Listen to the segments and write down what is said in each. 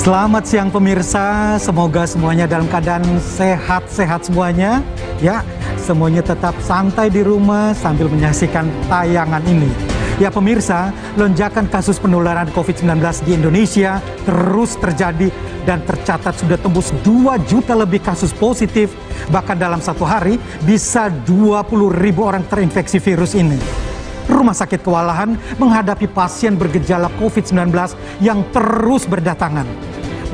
Selamat siang pemirsa, semoga semuanya dalam keadaan sehat-sehat semuanya. Ya, semuanya tetap santai di rumah sambil menyaksikan tayangan ini. Ya pemirsa, lonjakan kasus penularan COVID-19 di Indonesia terus terjadi dan tercatat sudah tembus 2 juta lebih kasus positif. Bahkan dalam satu hari bisa 20.000 orang terinfeksi virus ini. Rumah sakit kewalahan menghadapi pasien bergejala COVID-19 yang terus berdatangan.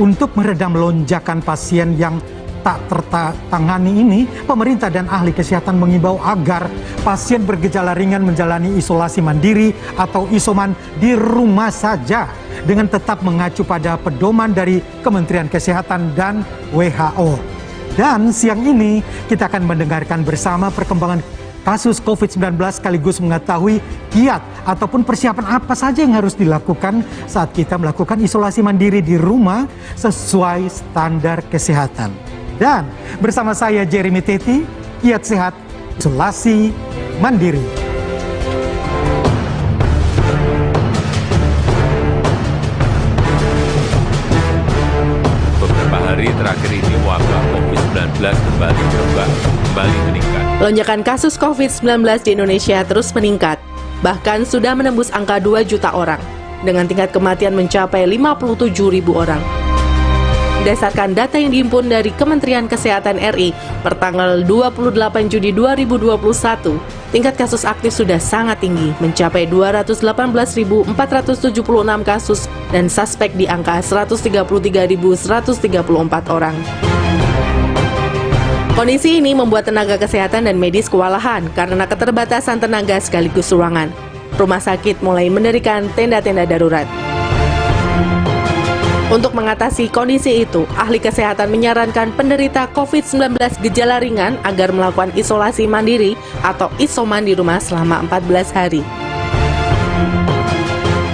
Untuk meredam lonjakan pasien yang tak tertangani ini, pemerintah dan ahli kesehatan mengimbau agar pasien bergejala ringan menjalani isolasi mandiri atau isoman di rumah saja dengan tetap mengacu pada pedoman dari Kementerian Kesehatan dan WHO. Dan siang ini kita akan mendengarkan bersama perkembangan kasus COVID-19 sekaligus mengetahui kiat ataupun persiapan apa saja yang harus dilakukan saat kita melakukan isolasi mandiri di rumah sesuai standar kesehatan. Dan bersama saya Jeremy Teti, kiat sehat isolasi mandiri. Beberapa hari terakhir ini wabah COVID-19 kembali meningkat. Lonjakan kasus COVID-19 di Indonesia terus meningkat, bahkan sudah menembus angka 2 juta orang, dengan tingkat kematian mencapai 57.000 orang. Berdasarkan data yang dihimpun dari Kementerian Kesehatan RI per tanggal 28 Juni 2021, tingkat kasus aktif sudah sangat tinggi, mencapai 218.476 kasus dan suspek di angka 133.134 orang. Kondisi ini membuat tenaga kesehatan dan medis kewalahan karena keterbatasan tenaga sekaligus ruangan. Rumah sakit mulai mendirikan tenda-tenda darurat. Untuk mengatasi kondisi itu, ahli kesehatan menyarankan penderita COVID-19 gejala ringan agar melakukan isolasi mandiri atau isoman di rumah selama 14 hari.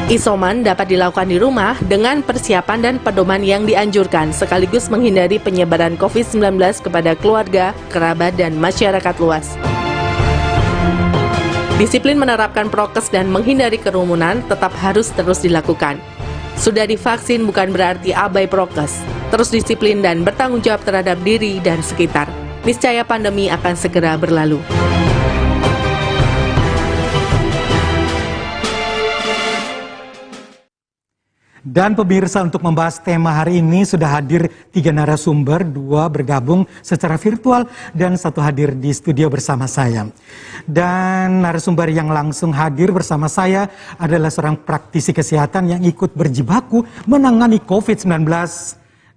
Isoman dapat dilakukan di rumah dengan persiapan dan pedoman yang dianjurkan sekaligus menghindari penyebaran COVID-19 kepada keluarga, kerabat, dan masyarakat luas. Disiplin menerapkan prokes dan menghindari kerumunan tetap harus terus dilakukan. Sudah divaksin bukan berarti abai prokes. Terus disiplin dan bertanggung jawab terhadap diri dan sekitar. Niscaya pandemi akan segera berlalu. Dan pemirsa, untuk membahas tema hari ini sudah hadir 3 narasumber, 2 bergabung secara virtual dan 1 hadir di studio bersama saya. Dan narasumber yang langsung hadir bersama saya adalah seorang praktisi kesehatan yang ikut berjibaku menangani COVID-19,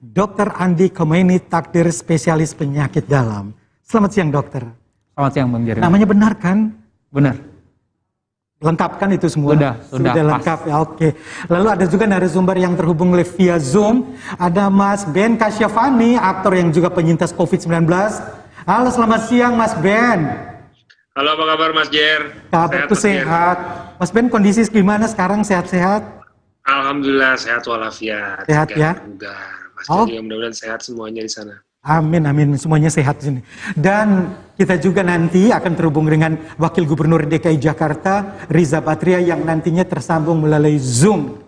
Dr. Andi Khomeini, takdir spesialis penyakit dalam. Selamat siang dokter. Selamat siang Bang Jeremy. Namanya benar kan? Benar. Lengkap kan itu semua? Sudah lengkap ya, oke. Lalu ada juga narasumber yang terhubung via Zoom. Ada Mas Ben Kasyafani, aktor yang juga penyintas COVID-19. Halo, selamat siang Mas Ben. Halo, apa kabar Mas Jer? Kabarku sehat. Mas Ben, kondisi gimana sekarang, sehat-sehat? Alhamdulillah sehat walafiat. Sehat ya? Mas Jer juga mudah-mudahan sehat semuanya di sana. Amin, amin. Semuanya sehat di sini. Dan kita juga nanti akan terhubung dengan Wakil Gubernur DKI Jakarta, Riza Patria, yang nantinya tersambung melalui Zoom.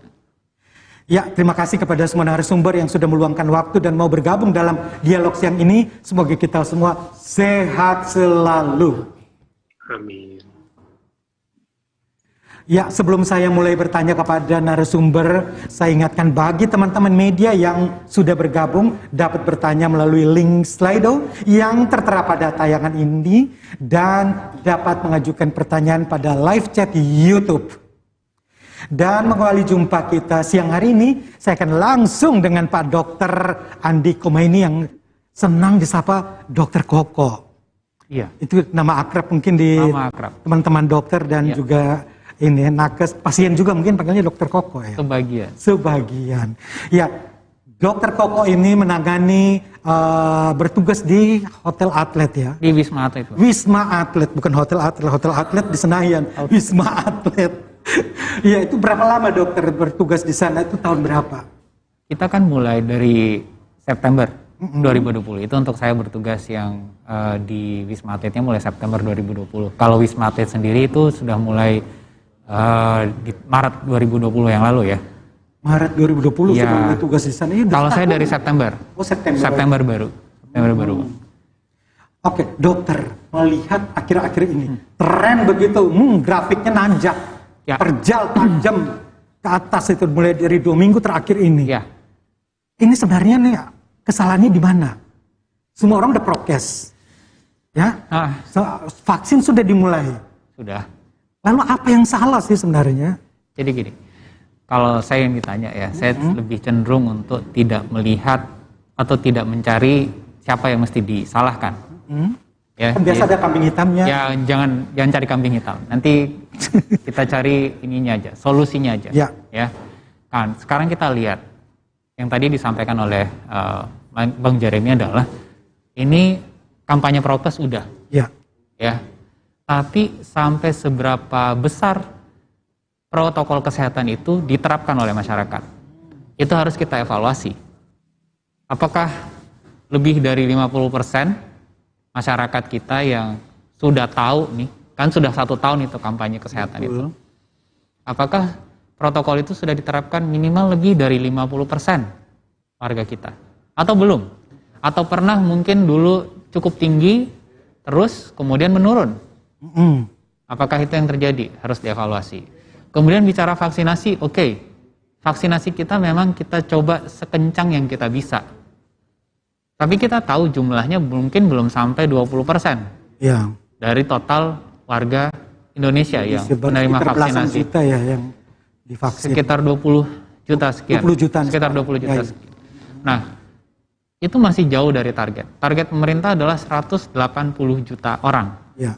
Ya, terima kasih kepada semua narasumber yang sudah meluangkan waktu dan mau bergabung dalam dialog siang ini. Semoga kita semua sehat selalu. Amin. Ya, sebelum saya mulai bertanya kepada narasumber, saya ingatkan bagi teman-teman media yang sudah bergabung dapat bertanya melalui link Slido yang tertera pada tayangan ini dan dapat mengajukan pertanyaan pada live chat YouTube. Dan mengawali jumpa kita siang hari ini, saya akan langsung dengan Pak Dr. Andi Khomeini yang senang disapa Dr. Koko. Iya. Itu nama akrab mungkin di teman-teman dokter dan juga ini nakes, pasien juga mungkin panggilnya Dokter Koko ya. Sebagian. Ya, Dokter Koko ini menangani bertugas di Hotel Atlet ya. Di Wisma Atlet. Wisma Atlet, bukan Hotel Atlet. Hotel Atlet di Senayan. Wisma Atlet. Ya, itu berapa lama dokter bertugas di sana? Itu tahun berapa? Kita kan mulai dari September 2020. Itu untuk saya bertugas yang di Wisma Atletnya mulai September 2020. Kalau Wisma Atlet sendiri itu sudah mulai di Maret 2020 yang lalu ya. Maret 2020 Ya. sudah mulai tugas di sana. Ini udah Kalau saya setahun. dari September. Oh, September. September baru. September baru. Oke, dokter melihat akhir-akhir ini tren begitu, grafiknya nanjak, Ya. terjal tajam ke atas itu mulai dari 2 minggu terakhir ini. Ya. Ini sebenarnya nih kesalahannya di mana? Semua orang udah prokes, ya, vaksin sudah dimulai. Sudah. Lalu apa yang salah sih sebenarnya? Jadi gini, kalau saya yang ditanya ya, saya lebih cenderung untuk tidak melihat atau tidak mencari siapa yang mesti disalahkan. Ya, Kan biasa ada kambing hitamnya. Ya jangan cari kambing hitam. Nanti kita cari ininya aja, solusinya aja. Ya. Kan sekarang kita lihat yang tadi disampaikan oleh Bang Jeremy adalah ini kampanye prokes udah. Ya. Ya. Tapi sampai seberapa besar protokol kesehatan itu diterapkan oleh masyarakat? Itu harus kita evaluasi. Apakah lebih dari 50% masyarakat kita yang sudah tahu nih, kan sudah 1 tahun itu kampanye kesehatan itu. Apakah protokol itu sudah diterapkan minimal lebih dari 50% warga kita? Atau belum? Atau pernah mungkin dulu cukup tinggi, terus kemudian menurun? Apakah itu yang terjadi? Harus dievaluasi. Kemudian bicara vaksinasi, oke. Vaksinasi kita memang kita coba sekencang yang kita bisa. Tapi kita tahu jumlahnya mungkin belum sampai 20% Ya. dari total warga Indonesia yang menerima vaksinasi. Juta ya yang divaksin. Sekitar 20 juta sekian. 20 jutaan sekitar 20 juta sekian. Nah, itu masih jauh dari target. Target pemerintah adalah 180 juta orang. Ya.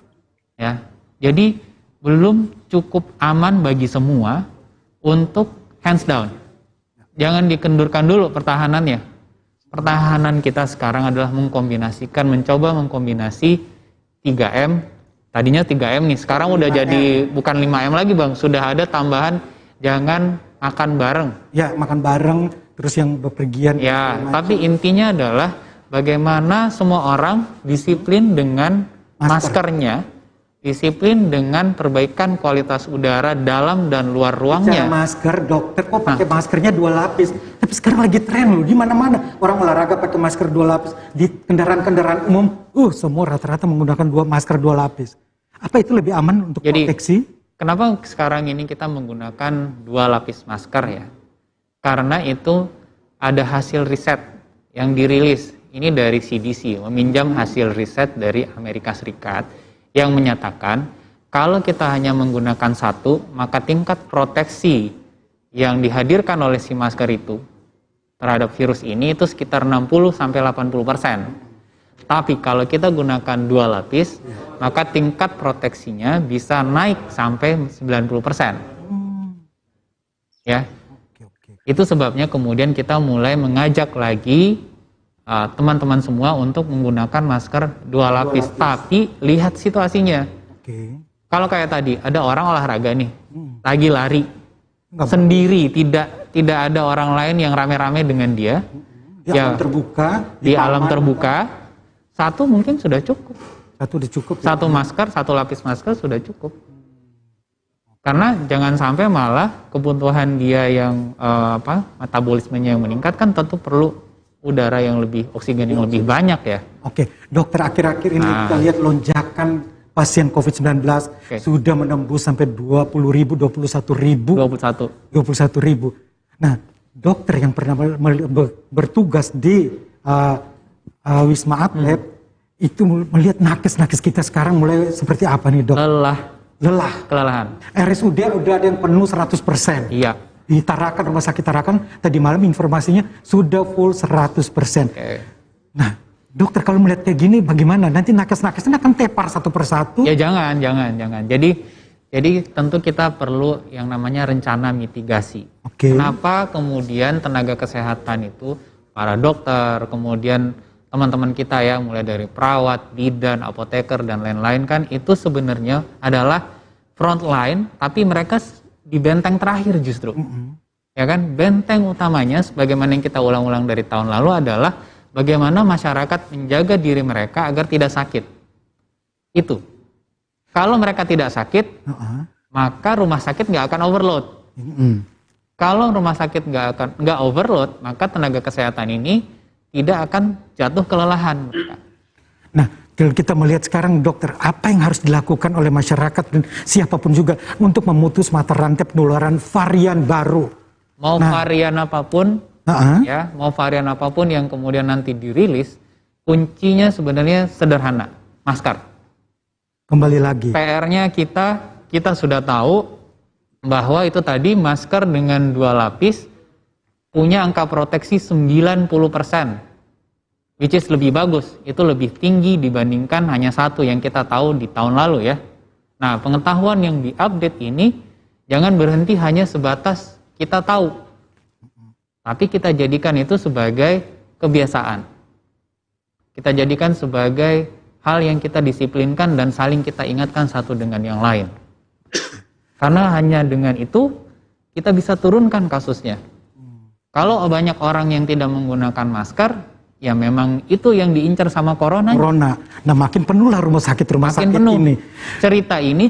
Ya. Jadi belum cukup aman bagi semua untuk hands down. Jangan dikendurkan dulu pertahanannya. Pertahanan kita sekarang adalah mencoba mengkombinasi 3M. Tadinya 3M nih, sekarang udah jadi bukan 5M lagi Bang. Sudah ada tambahan jangan makan bareng. Ya, makan bareng, terus yang bepergian. Ya, tapi intinya adalah bagaimana semua orang disiplin dengan maskernya, disiplin dengan perbaikan kualitas udara dalam dan luar ruangnya. Bicara masker, dokter kok pakai maskernya 2 lapis. Tapi sekarang lagi tren loh, di mana-mana orang olahraga pakai masker 2 lapis. Di kendaraan-kendaraan umum, semua rata-rata menggunakan masker 2 lapis. Apa itu lebih aman untuk proteksi? Kenapa sekarang ini kita menggunakan 2 lapis masker ya? Karena itu ada hasil riset yang dirilis. Ini dari CDC, meminjam hasil riset dari Amerika Serikat yang menyatakan kalau kita hanya menggunakan 1, maka tingkat proteksi yang dihadirkan oleh si masker itu terhadap virus ini itu sekitar 60-80%. Tapi kalau kita gunakan 2 lapis, maka tingkat proteksinya bisa naik sampai 90%. Ya. Itu sebabnya kemudian kita mulai mengajak lagi teman-teman semua untuk menggunakan masker 2 lapis. Tapi lihat situasinya. Kalau kayak tadi ada orang olahraga nih, lagi lari sendiri, tidak ada orang lain yang rame-rame dengan dia. Di alam terbuka, 1 mungkin sudah cukup. 1 masker, 1 lapis masker sudah cukup. Karena jangan sampai malah kebutuhan dia yang metabolismenya yang meningkat kan tentu perlu udara yang lebih, oksigen yang lebih banyak ya. Oke, dokter akhir-akhir ini kita lihat lonjakan pasien COVID-19 sudah menembus sampai 20.000, 21.000. Nah, dokter yang pernah bertugas di Wisma Atlet itu melihat nakes kita sekarang mulai seperti apa nih dok? Kelelahan. RSUD udah ada yang penuh 100%. Iya. Di Tarakan, Rumah Sakit Tarakan, tadi malam informasinya sudah full 100%. Nah, dokter kalau melihat kayak gini bagaimana? Nanti nakes-nakesnya akan tepar satu persatu? Ya jangan. Jadi tentu kita perlu yang namanya rencana mitigasi. Kenapa kemudian tenaga kesehatan itu, para dokter, kemudian teman-teman kita ya, mulai dari perawat, bidan, apoteker, dan lain-lain kan, itu sebenarnya adalah front line, tapi mereka di benteng terakhir justru. Ya kan, benteng utamanya sebagaimana yang kita ulang-ulang dari tahun lalu adalah bagaimana masyarakat menjaga diri mereka agar tidak sakit. Itu. Kalau mereka tidak sakit, maka rumah sakit nggak akan overload. Kalau rumah sakit nggak overload, maka tenaga kesehatan ini tidak akan jatuh kelelahan mereka. Nah, kalau kita melihat sekarang dokter, apa yang harus dilakukan oleh masyarakat dan siapapun juga untuk memutus mata rantai penularan varian baru? Mau varian apapun, ya, mau varian apapun yang kemudian nanti dirilis, kuncinya sebenarnya sederhana, masker. Kembali lagi. PR-nya kita sudah tahu bahwa itu tadi masker dengan 2 lapis punya angka proteksi 90%, which is lebih bagus, itu lebih tinggi dibandingkan hanya 1 yang kita tahu di tahun lalu ya. Nah, pengetahuan yang diupdate ini jangan berhenti hanya sebatas kita tahu, tapi kita jadikan itu sebagai kebiasaan. Kita jadikan sebagai hal yang kita disiplinkan dan saling kita ingatkan satu dengan yang lain. Karena hanya dengan itu kita bisa turunkan kasusnya. Kalau banyak orang yang tidak menggunakan masker, ya memang itu yang diincar sama corona. Nah, makin penuh lah rumah sakit penuh. ini.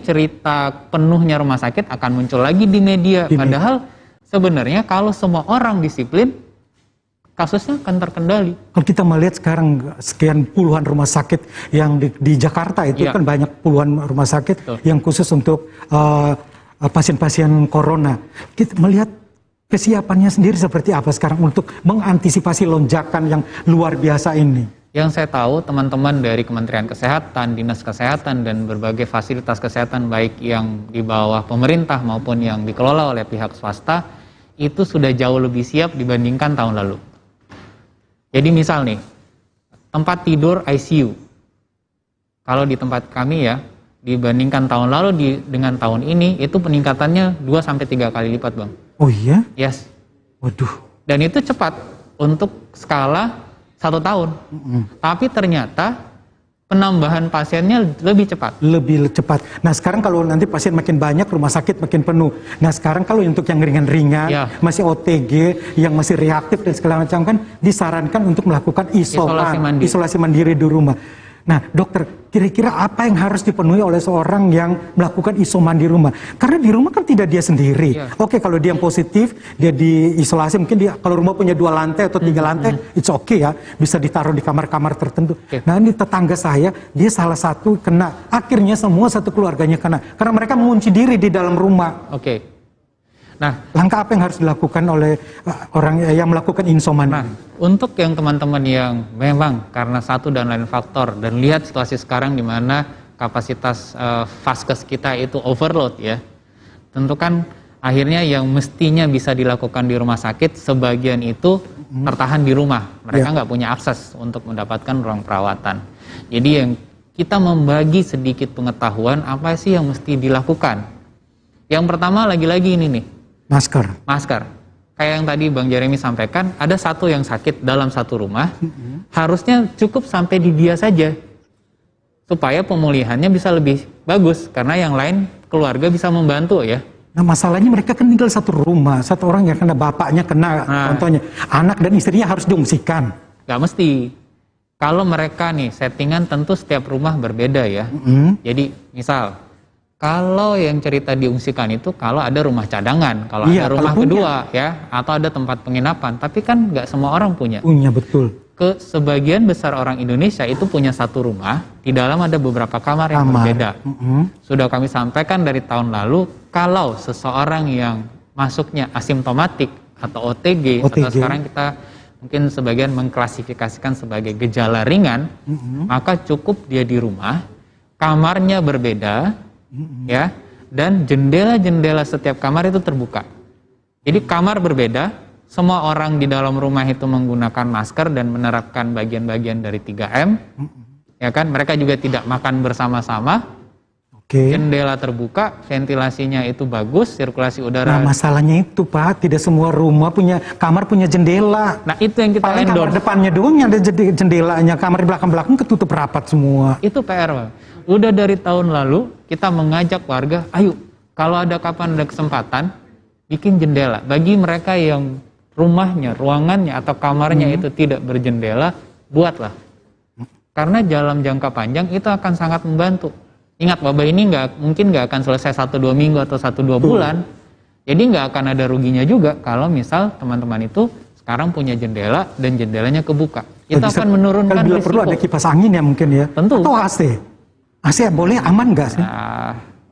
Cerita penuhnya rumah sakit akan muncul lagi di media. Padahal sebenarnya kalau semua orang disiplin, kasusnya akan terkendali. Kalau kita melihat sekarang sekian puluhan rumah sakit yang di Jakarta itu kan banyak puluhan rumah sakit yang khusus untuk pasien-pasien corona. Kita melihat kesiapannya sendiri seperti apa sekarang untuk mengantisipasi lonjakan yang luar biasa ini. Yang saya tahu teman-teman dari Kementerian Kesehatan, Dinas Kesehatan dan berbagai fasilitas kesehatan baik yang di bawah pemerintah maupun yang dikelola oleh pihak swasta itu sudah jauh lebih siap dibandingkan tahun lalu. Jadi misal nih, tempat tidur ICU. Kalau di tempat kami ya, dibandingkan tahun lalu dengan tahun ini, itu peningkatannya 2-3 kali lipat, Bang. Oh iya? Yes. Waduh. Dan itu cepat untuk skala 1 tahun. Tapi ternyata penambahan pasiennya lebih cepat. Lebih cepat. Nah sekarang kalau nanti pasien makin banyak, rumah sakit makin penuh. Nah sekarang kalau untuk yang ringan-ringan, masih OTG, yang masih reaktif dan segala macam kan disarankan untuk melakukan isolasi mandiri di rumah. Nah dokter, kira-kira apa yang harus dipenuhi oleh seorang yang melakukan isoman di rumah? Karena di rumah kan tidak dia sendiri. Oke, kalau dia yang positif, dia diisolasi, mungkin dia kalau rumah punya 2 lantai atau 3 lantai, it's okay ya, bisa ditaruh di kamar-kamar tertentu. Nah ini tetangga saya, dia salah satu kena, akhirnya semua satu keluarganya kena, karena mereka mengunci diri di dalam rumah. Nah, langkah apa yang harus dilakukan oleh orang yang melakukan isoman? Nah, untuk yang teman-teman yang memang karena satu dan lain faktor dan lihat situasi sekarang di mana kapasitas vaskes kita itu overload ya, tentu kan akhirnya yang mestinya bisa dilakukan di rumah sakit sebagian itu tertahan di rumah. Mereka nggak punya akses untuk mendapatkan ruang perawatan. Jadi yang kita membagi sedikit pengetahuan apa sih yang mesti dilakukan. Yang pertama lagi-lagi ini nih. Masker. Kayak yang tadi Bang Jeremy sampaikan, ada satu yang sakit dalam satu rumah, harusnya cukup sampai di dia saja, supaya pemulihannya bisa lebih bagus, karena yang lain keluarga bisa membantu ya. Nah masalahnya mereka kan tinggal satu rumah, satu orang yang kena, bapaknya kena, contohnya anak dan istrinya harus diungsikan. Gak mesti. Kalau mereka nih settingan tentu setiap rumah berbeda ya. Jadi misal, kalau yang cerita diungsikan itu kalau ada rumah cadangan, kalau ada rumah kedua ya, atau ada tempat penginapan, tapi kan nggak semua orang punya. Punya, betul. Sebagian besar orang Indonesia itu punya satu rumah, di dalam ada beberapa kamar yang berbeda. Sudah kami sampaikan dari tahun lalu, kalau seseorang yang masuknya asimptomatik atau OTG, atau sekarang kita mungkin sebagian mengklasifikasikan sebagai gejala ringan, maka cukup dia di rumah, kamarnya berbeda, ya, dan jendela-jendela setiap kamar itu terbuka. Jadi kamar berbeda, semua orang di dalam rumah itu menggunakan masker dan menerapkan bagian-bagian dari 3M, ya kan? Mereka juga tidak makan bersama-sama. Jendela terbuka, ventilasinya itu bagus, sirkulasi udara. Nah masalahnya itu Pak, tidak semua rumah punya kamar punya jendela. Nah itu yang kita endorse. Kamar depannya doang yang ada jendelanya, kamar di belakang-belakang ketutup rapat semua. Itu PR Pak. Udah dari tahun lalu kita mengajak warga, ayo kalau ada kapan ada kesempatan bikin jendela. Bagi mereka yang rumahnya, ruangannya atau kamarnya itu tidak berjendela, buatlah. Karena dalam jangka panjang itu akan sangat membantu. Ingat wabah ini mungkin nggak akan selesai 1-2 minggu atau 1-2 bulan. Jadi nggak akan ada ruginya juga kalau misal teman-teman itu sekarang punya jendela dan jendelanya kebuka. Itu akan menurunkan bila risiko. perlu ada kipas angin ya mungkin ya. Tentu. Atau AC. AC boleh aman nggak sih?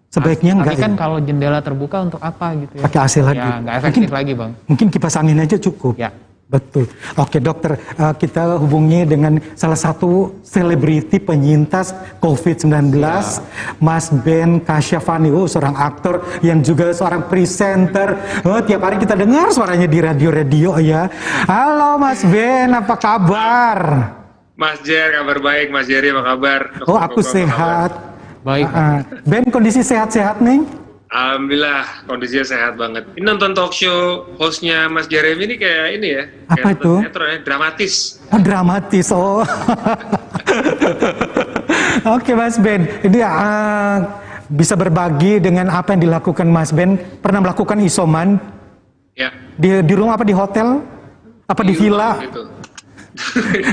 Sebaiknya enggak Tapi kan ya? kalau jendela terbuka untuk apa gitu ya? Pakai AC lagi. Ya nggak efektif lagi Bang. Mungkin kipas angin aja cukup. Ya. Betul. Oke dokter, kita hubungi dengan salah satu selebriti penyintas COVID-19, Mas Ben Kasyafani, seorang aktor yang juga seorang presenter. Tiap hari kita dengar suaranya di radio-radio ya. Halo Mas Ben, apa kabar? Mas Jer, kabar baik. Mas Jerry, apa kabar? Aku sehat. Baik. Ben, kondisi sehat-sehat nih? Alhamdulillah, kondisinya sehat banget. Ini nonton talk show hostnya Mas Jeremy ini kayak ini ya. Apa kayak itu? Sinetron, ya, dramatis. Oh, dramatis. Oh. Oke Mas Ben, ini bisa berbagi dengan apa yang dilakukan Mas Ben? Pernah melakukan isoman Ya. di rumah apa di hotel? Apa di villa? Gitu.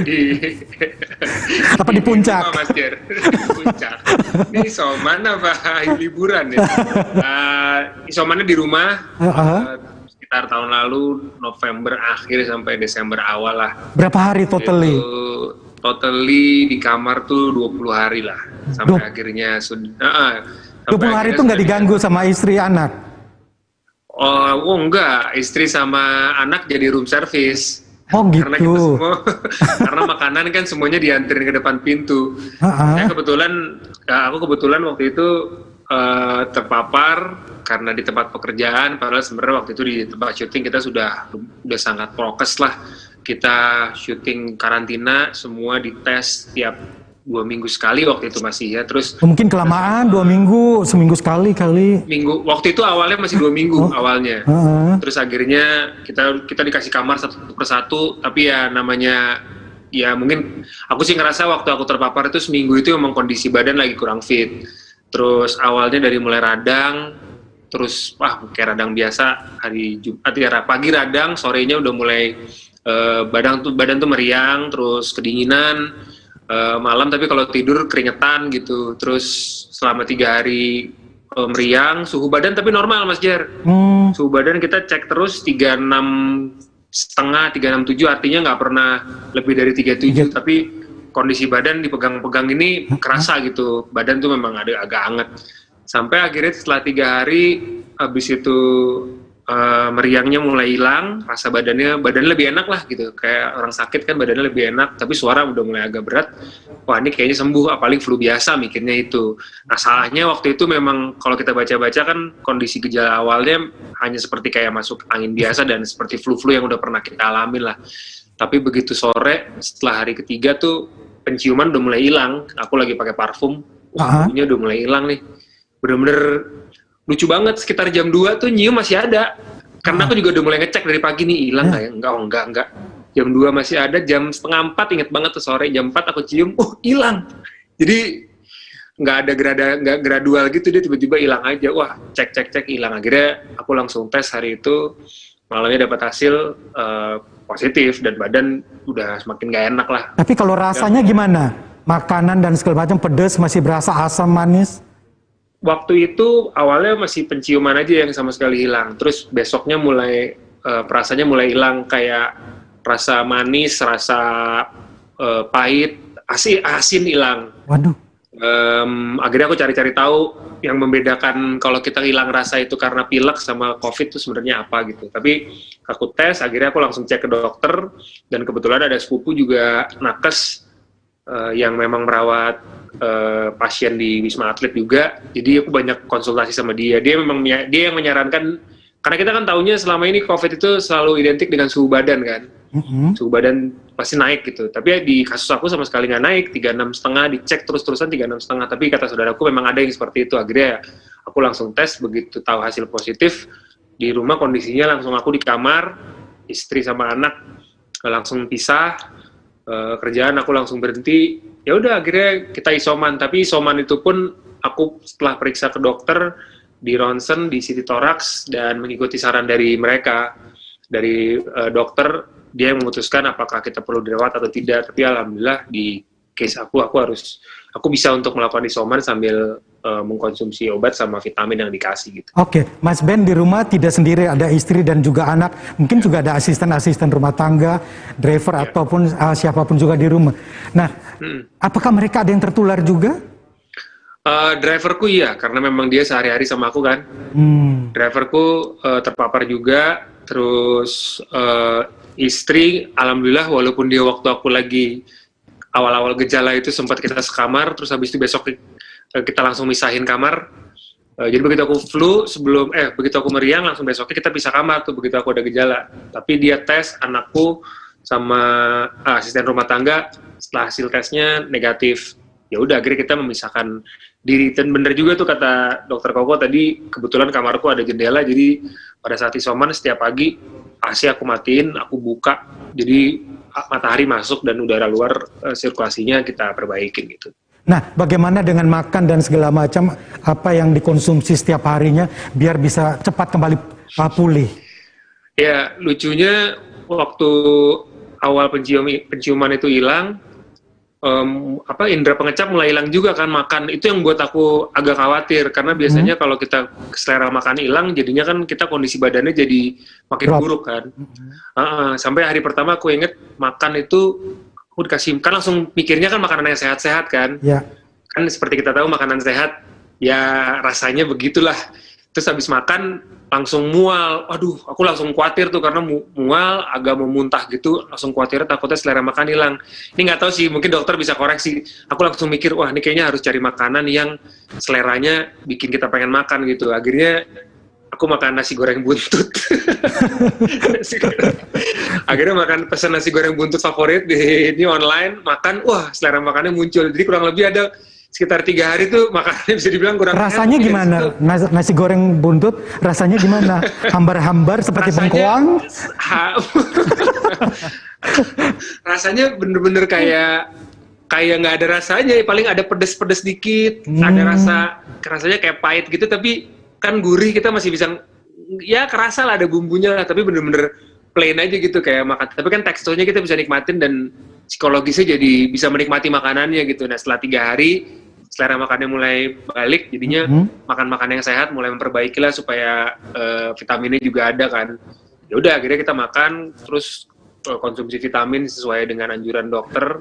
di Apa di puncak? rumah, Mas Jer. Di puncak. Ini isoman apa liburan ya? Isomannya di rumah. Sekitar tahun lalu November akhir sampai Desember awal lah. Berapa hari totally? Itu, totally di kamar tuh 20 hari lah. Sampai akhirnya sudah 20 hari itu nggak diganggu sama istri anak? Oh enggak, istri sama anak jadi room service. Oh gitu. Karena kita semua, karena makanan kan semuanya dianterin ke depan pintu. Saya aku kebetulan waktu itu terpapar karena di tempat pekerjaan. Padahal sebenarnya waktu itu di tempat syuting kita sudah sangat prokes lah. Kita syuting karantina, semua dites tiap 2 minggu sekali waktu itu masih ya. Terus Mungkin kelamaan 2 minggu, seminggu sekali kali. minggu waktu itu awalnya masih 2 minggu awalnya. Terus akhirnya kita dikasih kamar satu persatu, tapi ya namanya ya mungkin aku sih ngerasa waktu aku terpapar itu seminggu itu memang kondisi badan lagi kurang fit. Terus awalnya dari mulai radang, terus kayak radang biasa, hari Jumat ya pagi radang, sorenya udah mulai badan tuh meriang, terus kedinginan. Malam tapi kalau tidur keringetan gitu. Terus selama 3 hari meriang, suhu badan tapi normal Mas Jer. Suhu badan kita cek terus 36,5, 36,7, artinya nggak pernah lebih dari 37. Tapi kondisi badan dipegang-pegang ini kerasa gitu. Badan tuh memang agak anget. Sampai akhirnya setelah 3 hari habis itu meriangnya mulai hilang, rasa badannya lebih enak lah gitu, kayak orang sakit kan badannya lebih enak, tapi suara udah mulai agak berat. Wah ini kayaknya sembuh, apalagi flu biasa mikirnya itu. Nah salahnya waktu itu memang kalau kita baca-baca kan kondisi gejala awalnya hanya seperti kayak masuk angin biasa dan seperti flu-flu yang udah pernah kita alamin lah. Tapi begitu sore setelah hari ketiga tuh penciuman udah mulai hilang, aku lagi pakai parfum, baunya udah mulai hilang nih, bener-bener lucu banget. Sekitar jam 2 tuh nyium masih ada. Karena aku juga udah mulai ngecek dari pagi nih, hilang nggak ya? Enggak. Jam 2 masih ada, jam 3:30 inget banget tuh sore, jam 4 aku cium, hilang. Jadi nggak ada gradual gitu, dia tiba-tiba hilang aja. Wah, cek hilang. Akhirnya aku langsung tes hari itu, malamnya dapat hasil positif dan badan udah semakin nggak enak lah. Tapi kalau rasanya gimana? Makanan dan segala macam pedas, masih berasa asam manis? Waktu itu awalnya masih penciuman aja yang sama sekali hilang. Terus besoknya mulai perasanya mulai hilang, kayak rasa manis, rasa pahit, asin hilang. Waduh. Akhirnya aku cari-cari tahu yang membedakan kalau kita hilang rasa itu karena pilek sama COVID itu sebenarnya apa gitu. Tapi aku tes, akhirnya aku langsung cek ke dokter, dan kebetulan ada sepupu juga nakes yang memang merawat pasien di Wisma Atlet juga. Jadi aku banyak konsultasi sama dia. Dia yang menyarankan, karena kita kan tahunya selama ini COVID itu selalu identik dengan suhu badan kan. Suhu badan pasti naik gitu. Tapi di kasus aku sama sekali nggak naik, 36,5, dicek terus-terusan 36,5. Tapi kata saudaraku memang ada yang seperti itu. Akhirnya aku langsung tes, begitu tahu hasil positif, di rumah kondisinya langsung aku di kamar, istri sama anak langsung pisah. Kerjaan aku langsung berhenti. Ya udah akhirnya kita isoman. Tapi isoman itu pun aku setelah periksa ke dokter, di ronsen, di CT thorax, dan mengikuti saran dari mereka, dari dokter, dia yang memutuskan apakah kita perlu dirawat atau tidak. Tapi alhamdulillah di case aku bisa untuk melakukan isoman sambil mengkonsumsi obat sama vitamin yang dikasih gitu. Oke, Mas Ben di rumah tidak sendiri, ada istri dan juga anak, mungkin juga ada asisten rumah tangga, driver ataupun siapapun juga di rumah. Nah, apakah mereka ada yang tertular juga? Driverku iya, karena memang dia sehari-hari sama aku kan. Driverku terpapar juga, terus istri, alhamdulillah walaupun dia waktu aku lagi awal-awal gejala itu sempat kita sekamar, terus habis itu besok kita langsung misahin kamar. Jadi begitu aku flu begitu aku meriang langsung besoknya kita pisah kamar tuh begitu aku ada gejala. Tapi dia tes anakku sama asisten rumah tangga, setelah hasil tesnya negatif. Ya udah akhirnya kita memisahkan diri. Dan bener juga tuh kata dokter Koko tadi, kebetulan kamarku ada jendela, jadi pada saat isoman setiap pagi AC aku matiin, aku buka, jadi matahari masuk dan udara luar sirkulasinya kita perbaikin gitu. Nah, bagaimana dengan makan dan segala macam apa yang dikonsumsi setiap harinya biar bisa cepat kembali pulih? Ya, lucunya waktu awal penciuman itu hilang, indera pengecap mulai hilang juga kan makan. Itu yang buat aku agak khawatir karena biasanya kalau kita selera makan hilang, jadinya kan kita kondisi badannya jadi makin buruk kan. Sampai hari pertama aku inget makan itu aku dikasih, kan langsung mikirnya kan makanan yang sehat-sehat kan. Ya. Kan seperti kita tahu makanan sehat ya rasanya begitulah. Terus habis makan langsung mual. Aduh, aku langsung khawatir tuh karena mual, agak mau muntah gitu, langsung khawatir takutnya selera makan hilang. Ini nggak tahu sih, mungkin dokter bisa koreksi. Aku langsung mikir, wah ini kayaknya harus cari makanan yang seleranya bikin kita pengen makan gitu. Akhirnya aku makan nasi goreng buntut. Akhirnya pesan nasi goreng buntut favorit di online, makan, wah selera makannya muncul. Jadi kurang lebih ada sekitar 3 hari tuh makanannya bisa dibilang kurang. Rasanya gimana? Nasi goreng buntut rasanya gimana? Hambar-hambar seperti bengkoang? Rasanya bener-bener kayak nggak ada rasanya, paling ada pedes-pedes dikit, ada rasanya kayak pahit gitu, tapi kan gurih, kita masih bisa, ya kerasa lah ada bumbunya lah, tapi bener-bener plain aja gitu kayak makan. Tapi kan teksturnya kita bisa nikmatin dan psikologisnya jadi bisa menikmati makanannya gitu. Nah setelah 3 hari selera makannya mulai balik, jadinya makan yang sehat, mulai memperbaiki lah supaya vitaminnya juga ada kan. Ya udah akhirnya kita makan, terus konsumsi vitamin sesuai dengan anjuran dokter.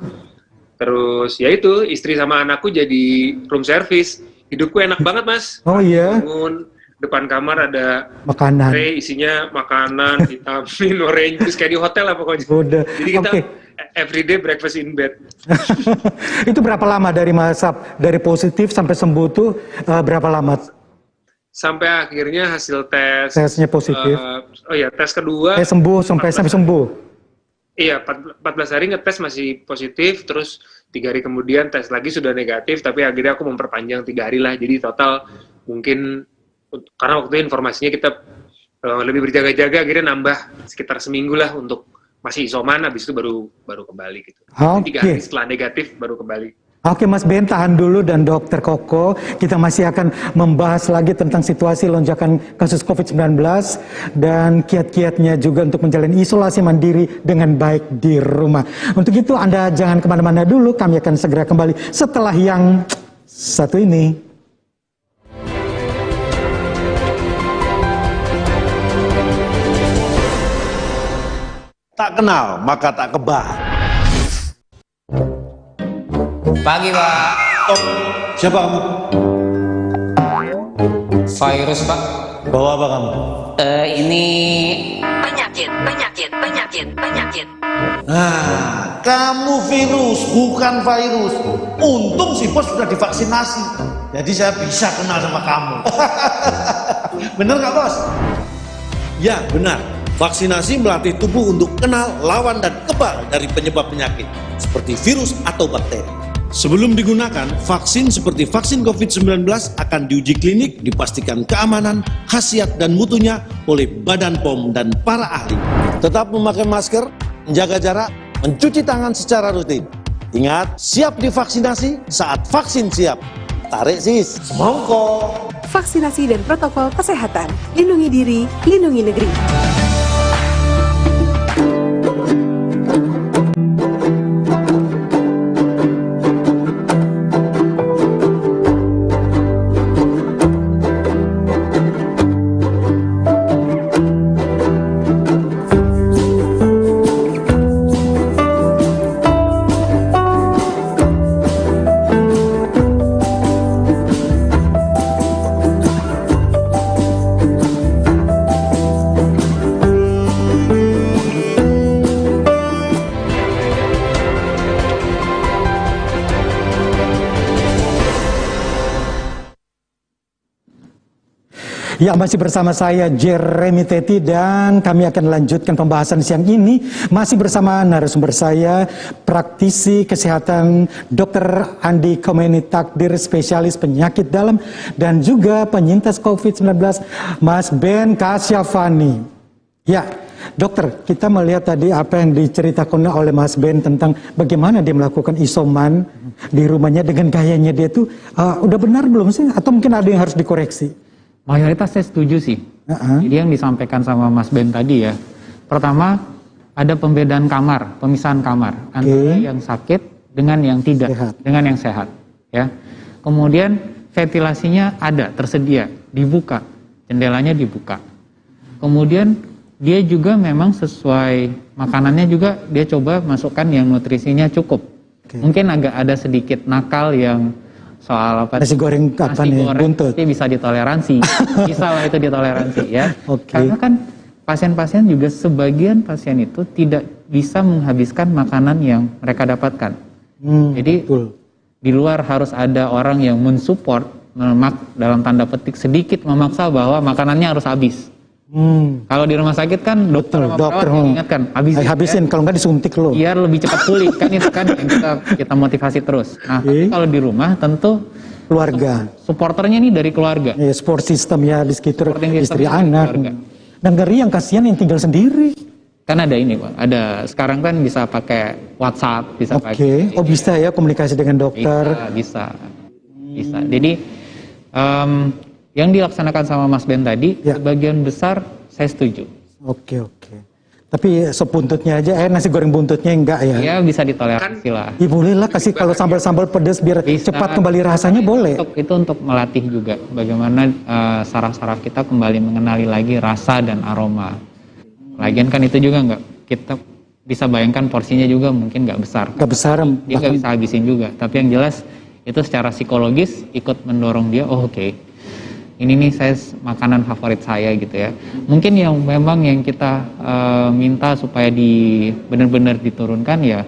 Terus ya itu istri sama anakku jadi room service. Hidupku enak banget mas. Oh iya. Bangun, depan kamar ada makanan. Tray isinya makanan, vitamin, orange juice kayak di hotel lah pokoknya. Udah. Jadi kita everyday breakfast in bed. Itu berapa lama dari positif sampai sembuh tuh berapa lama? Sampai akhirnya hasil tesnya positif. Tes kedua. Sembuh sampai sembuh. Iya, 14 hari ngetes masih positif, terus 3 hari kemudian tes lagi sudah negatif, tapi akhirnya aku memperpanjang 3 hari lah, jadi total mungkin, karena waktu itu informasinya kita lebih berjaga-jaga, akhirnya nambah sekitar seminggu lah untuk masih isoman, habis itu baru kembali gitu. 3 hari setelah negatif baru kembali. Oke Mas Ben, tahan dulu, dan Dokter Koko, kita masih akan membahas lagi tentang situasi lonjakan kasus COVID-19 dan kiat-kiatnya juga untuk menjalani isolasi mandiri dengan baik di rumah. Untuk itu Anda jangan kemana-mana dulu, kami akan segera kembali setelah yang satu ini. Tak kenal maka tak kebal. Pagi Pak. Oh, siapa kamu? Virus Pak. Bawa apa kamu? Ini penyakit. Nah, kamu virus, bukan virus. Untung si bos sudah divaksinasi, jadi saya bisa kenal sama kamu. Bener nggak bos? Ya benar. Vaksinasi melatih tubuh untuk kenal, lawan, dan kebal dari penyebab penyakit seperti virus atau bakteri. Sebelum digunakan, vaksin seperti vaksin COVID-19 akan diuji klinik, dipastikan keamanan, khasiat, dan mutunya oleh Badan POM dan para ahli. Tetap memakai masker, menjaga jarak, mencuci tangan secara rutin. Ingat, siap divaksinasi saat vaksin siap. Tarik sis, semongko. Vaksinasi dan protokol kesehatan. Lindungi diri, lindungi negeri. Ya, masih bersama saya Jeremy Teti dan kami akan lanjutkan pembahasan siang ini masih bersama narasumber saya, praktisi kesehatan Dr. Andi Komeni Takdir, spesialis penyakit dalam dan juga penyintas COVID-19, Mas Ben Kasyafani. Ya, dokter, kita melihat tadi apa yang diceritakan oleh Mas Ben tentang bagaimana dia melakukan isoman di rumahnya dengan gayanya dia tuh udah benar belum sih? Atau mungkin ada yang harus dikoreksi? Mayoritas saya setuju sih. Jadi yang disampaikan sama Mas Ben tadi ya. Pertama, ada pembedaan kamar, pemisahan kamar antara yang sakit dengan yang tidak, dengan yang sehat. Ya. Kemudian ventilasinya ada, tersedia, dibuka, jendelanya dibuka. Kemudian dia juga memang sesuai makanannya juga dia coba masukkan yang nutrisinya cukup. Mungkin agak ada sedikit nakal yang soal apa? Nasi goreng buntut. Tapi bisa ditoleransi. Bisa lah itu ditoleransi ya. Karena kan pasien-pasien juga sebagian pasien itu tidak bisa menghabiskan makanan yang mereka dapatkan. Jadi di luar harus ada orang yang mensupport, dalam tanda petik sedikit memaksa bahwa makanannya harus habis. Kalau di rumah sakit kan dokter mengingatkan habisin kalau nggak disuntik lo biar lebih cepat pulih kan, itu kan yang kita motivasi terus. Nah tapi kalau di rumah tentu keluarga supporternya ini dari keluarga, support system ya di sekitar istri anak keluarga. Dan ngeri yang kasihan yang tinggal sendiri kan ada ini Pak, ada sekarang kan bisa pakai WhatsApp, bisa pakai bisa ya komunikasi dengan dokter, bisa. Jadi yang dilaksanakan sama Mas Ben tadi, sebagian besar saya setuju. Oke. Tapi sop buntutnya aja, nasi goreng buntutnya enggak ya? Iya bisa ditoleransi lah. Ya boleh lah, kasih kalau sambal-sambal pedas biar cepat kembali rasanya boleh. Itu untuk melatih juga bagaimana saraf-saraf kita kembali mengenali lagi rasa dan aroma. Lagian kan itu juga enggak, kita bisa bayangkan porsinya juga mungkin enggak besar. Enggak besar. Dia enggak bisa habisin juga, tapi yang jelas itu secara psikologis ikut mendorong dia, oke. Ini nih saya makanan favorit saya gitu ya. Mungkin yang memang yang kita minta supaya benar-benar diturunkan ya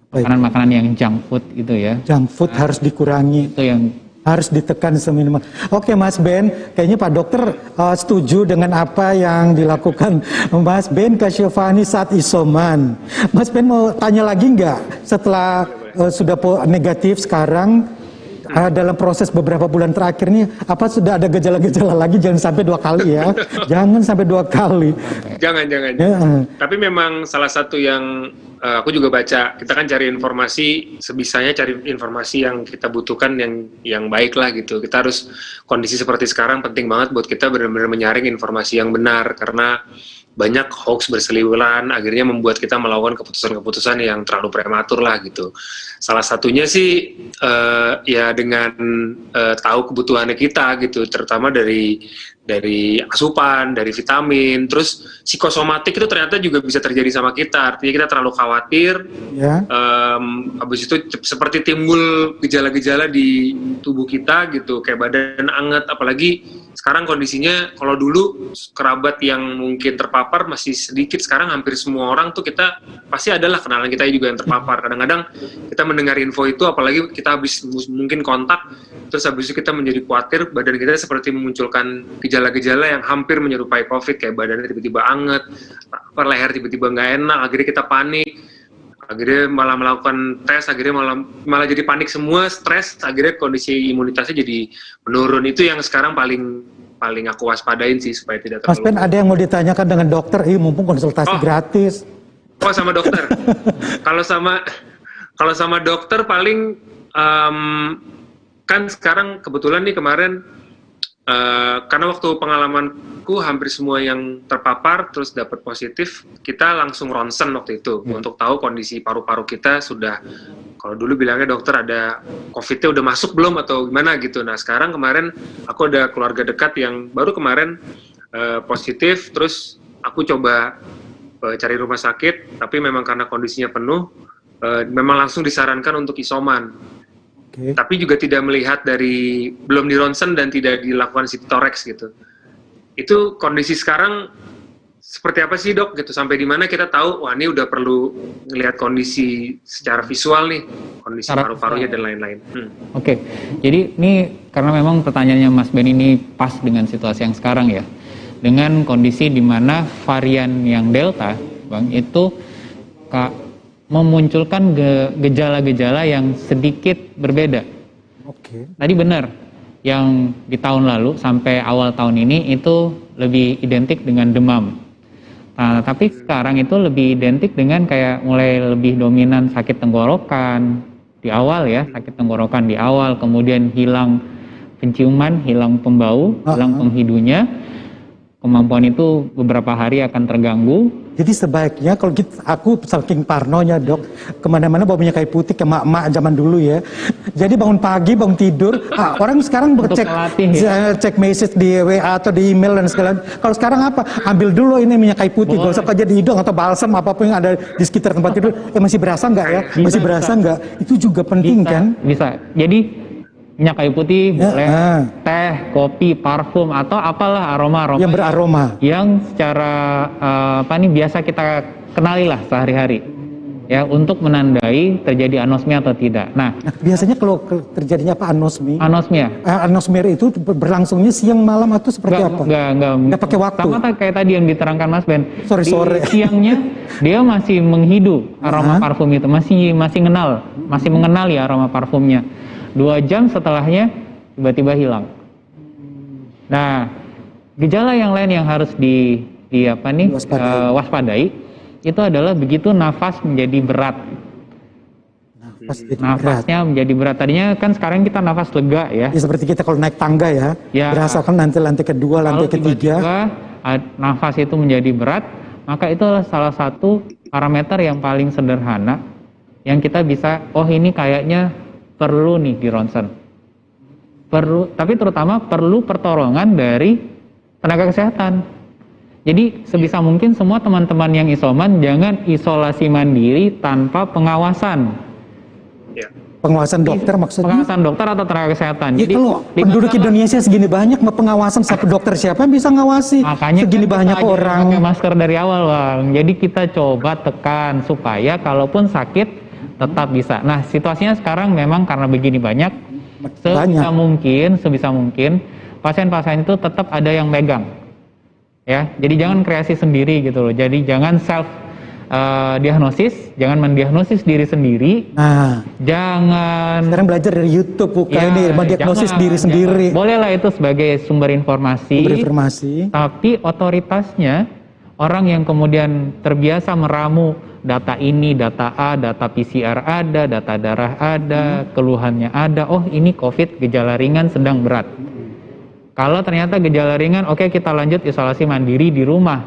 makanan-makanan yang junk food gitu ya. Junk food harus dikurangi. Itu yang harus ditekan seminimal. Oke Mas Ben, kayaknya Pak Dokter setuju dengan apa yang dilakukan Mas Ben Kasyafani saat isoman. Mas Ben mau tanya lagi nggak setelah sudah negatif sekarang? Dalam proses beberapa bulan terakhir ini, apa sudah ada gejala-gejala lagi? Jangan sampai 2 kali ya. Jangan sampai 2 kali. Jangan. Tapi memang salah satu yang aku juga baca, kita kan cari informasi, sebisanya cari informasi yang kita butuhkan yang baik lah gitu. Kita harus, kondisi seperti sekarang penting banget buat kita benar-benar menyaring informasi yang benar, karena banyak hoax berseliweran, akhirnya membuat kita melakukan keputusan-keputusan yang terlalu prematur lah gitu. Salah satunya sih ya dengan tahu kebutuhannya kita gitu, terutama dari asupan, dari vitamin, terus psikosomatik itu ternyata juga bisa terjadi sama kita. Artinya kita terlalu khawatir, habis itu seperti timbul gejala-gejala di tubuh kita gitu, kayak badan anget, apalagi sekarang kondisinya kalau dulu kerabat yang mungkin terpapar masih sedikit, sekarang hampir semua orang tuh kita pasti adalah kenalan kita juga yang terpapar. Kadang-kadang kita mendengar info itu, apalagi kita habis mungkin kontak, terus habis itu kita menjadi khawatir, badan kita seperti memunculkan gejala-gejala yang hampir menyerupai COVID, kayak badannya tiba-tiba anget, leher tiba-tiba nggak enak, akhirnya kita panik, akhirnya malah melakukan tes, akhirnya malah jadi panik semua, stres, akhirnya kondisi imunitasnya jadi menurun. Itu yang sekarang paling aku waspadain sih, supaya tidak terlalu. Mas Ben, ada yang mau ditanyakan dengan dokter, mumpung konsultasi gratis. Sama dokter. Kalau sama dokter paling kan sekarang kebetulan nih kemarin karena waktu pengalamanku hampir semua yang terpapar terus dapat positif, kita langsung ronsen waktu itu untuk tahu kondisi paru-paru kita sudah, kalau dulu bilangnya dokter ada COVID-nya udah masuk belum atau gimana gitu. Nah sekarang kemarin aku ada keluarga dekat yang baru kemarin positif, terus aku coba cari rumah sakit, tapi memang karena kondisinya penuh, memang langsung disarankan untuk isoman. Tapi juga tidak melihat belum di ronsen dan tidak dilakukan CT thorax gitu. Itu kondisi sekarang seperti apa sih dok gitu, sampai di mana kita tahu wah ini udah perlu ngelihat kondisi secara visual nih, kondisi paru-parunya dan lain-lain. Oke, jadi ini karena memang pertanyaannya Mas Ben ini pas dengan situasi yang sekarang ya, dengan kondisi di mana varian yang Delta, Bang, itu memunculkan gejala-gejala yang sedikit berbeda. Oke. Tadi benar, yang di tahun lalu sampai awal tahun ini itu lebih identik dengan demam. Nah, tapi sekarang itu lebih identik dengan kayak mulai lebih dominan sakit tenggorokan di awal ya, sakit tenggorokan di awal, kemudian hilang penciuman, hilang pembau, hilang penghidunya, kemampuan itu beberapa hari akan terganggu. Jadi sebaiknya kalau aku saking parnonya dok, kemana-mana bawa minyak kayu putih ke mak-mak zaman dulu ya. Jadi bangun pagi, bangun tidur, orang sekarang cek message di WA atau di email dan segala. Kalau sekarang apa? Ambil dulu ini minyak kayu putih, gak usah kerja di hidung atau balsam apapun yang ada di sekitar tempat tidur. Masih berasa nggak ya? Masih berasa nggak? Itu juga penting kan? Bisa. Jadi minyak kayu putih, boleh teh, kopi, parfum atau apalah aroma-aroma yang beraroma, yang secara biasa kita kenali lah sehari-hari ya, untuk menandai terjadi anosmia atau tidak. Nah, biasanya kalau terjadinya apa anosmia? Anosmia itu berlangsungnya siang malam atau seperti apa? Nggak pakai waktu. Sama kayak tadi yang diterangkan Mas Ben. Sore-sore. Siangnya dia masih menghidu aroma parfum itu, masih mengenali aroma parfumnya. 2 jam setelahnya tiba-tiba hilang. Nah, gejala yang lain yang harus waspadai itu adalah begitu nafas menjadi berat. Nafasnya menjadi berat. Tadinya kan sekarang kita nafas lega ya. Seperti kita kalau naik tangga ya. Berasakan nanti lantai kedua, lantai ketiga. Kalau nafas itu menjadi berat, maka itu adalah salah satu parameter yang paling sederhana yang kita bisa, ini kayaknya perlu nih di ronsen. Tapi terutama perlu pertolongan dari tenaga kesehatan. Jadi sebisa mungkin semua teman-teman yang isoman jangan isolasi mandiri tanpa pengawasan. Pengawasan dokter maksudnya? Pengawasan dokter atau tenaga kesehatan. Jadi kalau penduduk Indonesia segini banyak, pengawasan satu dokter siapa yang bisa ngawasi? Makanya segini banyak orang. Pakai masker dari awal, Bang. Jadi kita coba tekan supaya kalaupun sakit tetap bisa. Nah, situasinya sekarang memang karena begini banyak, sebisa mungkin pasien-pasien itu tetap ada yang megang. Ya, jadi jangan kreasi sendiri gitu loh. Jadi jangan self diagnosis, jangan mendiagnosis diri sendiri. Jangan sekarang belajar dari YouTube mendiagnosis diri sendiri. Bolehlah itu sebagai sumber informasi. Tapi otoritasnya orang yang kemudian terbiasa meramu data ini, data A, data PCR ada, data darah ada, keluhannya ada. Ini COVID, gejala ringan, sedang, berat. Kalau ternyata gejala ringan, kita lanjut isolasi mandiri di rumah.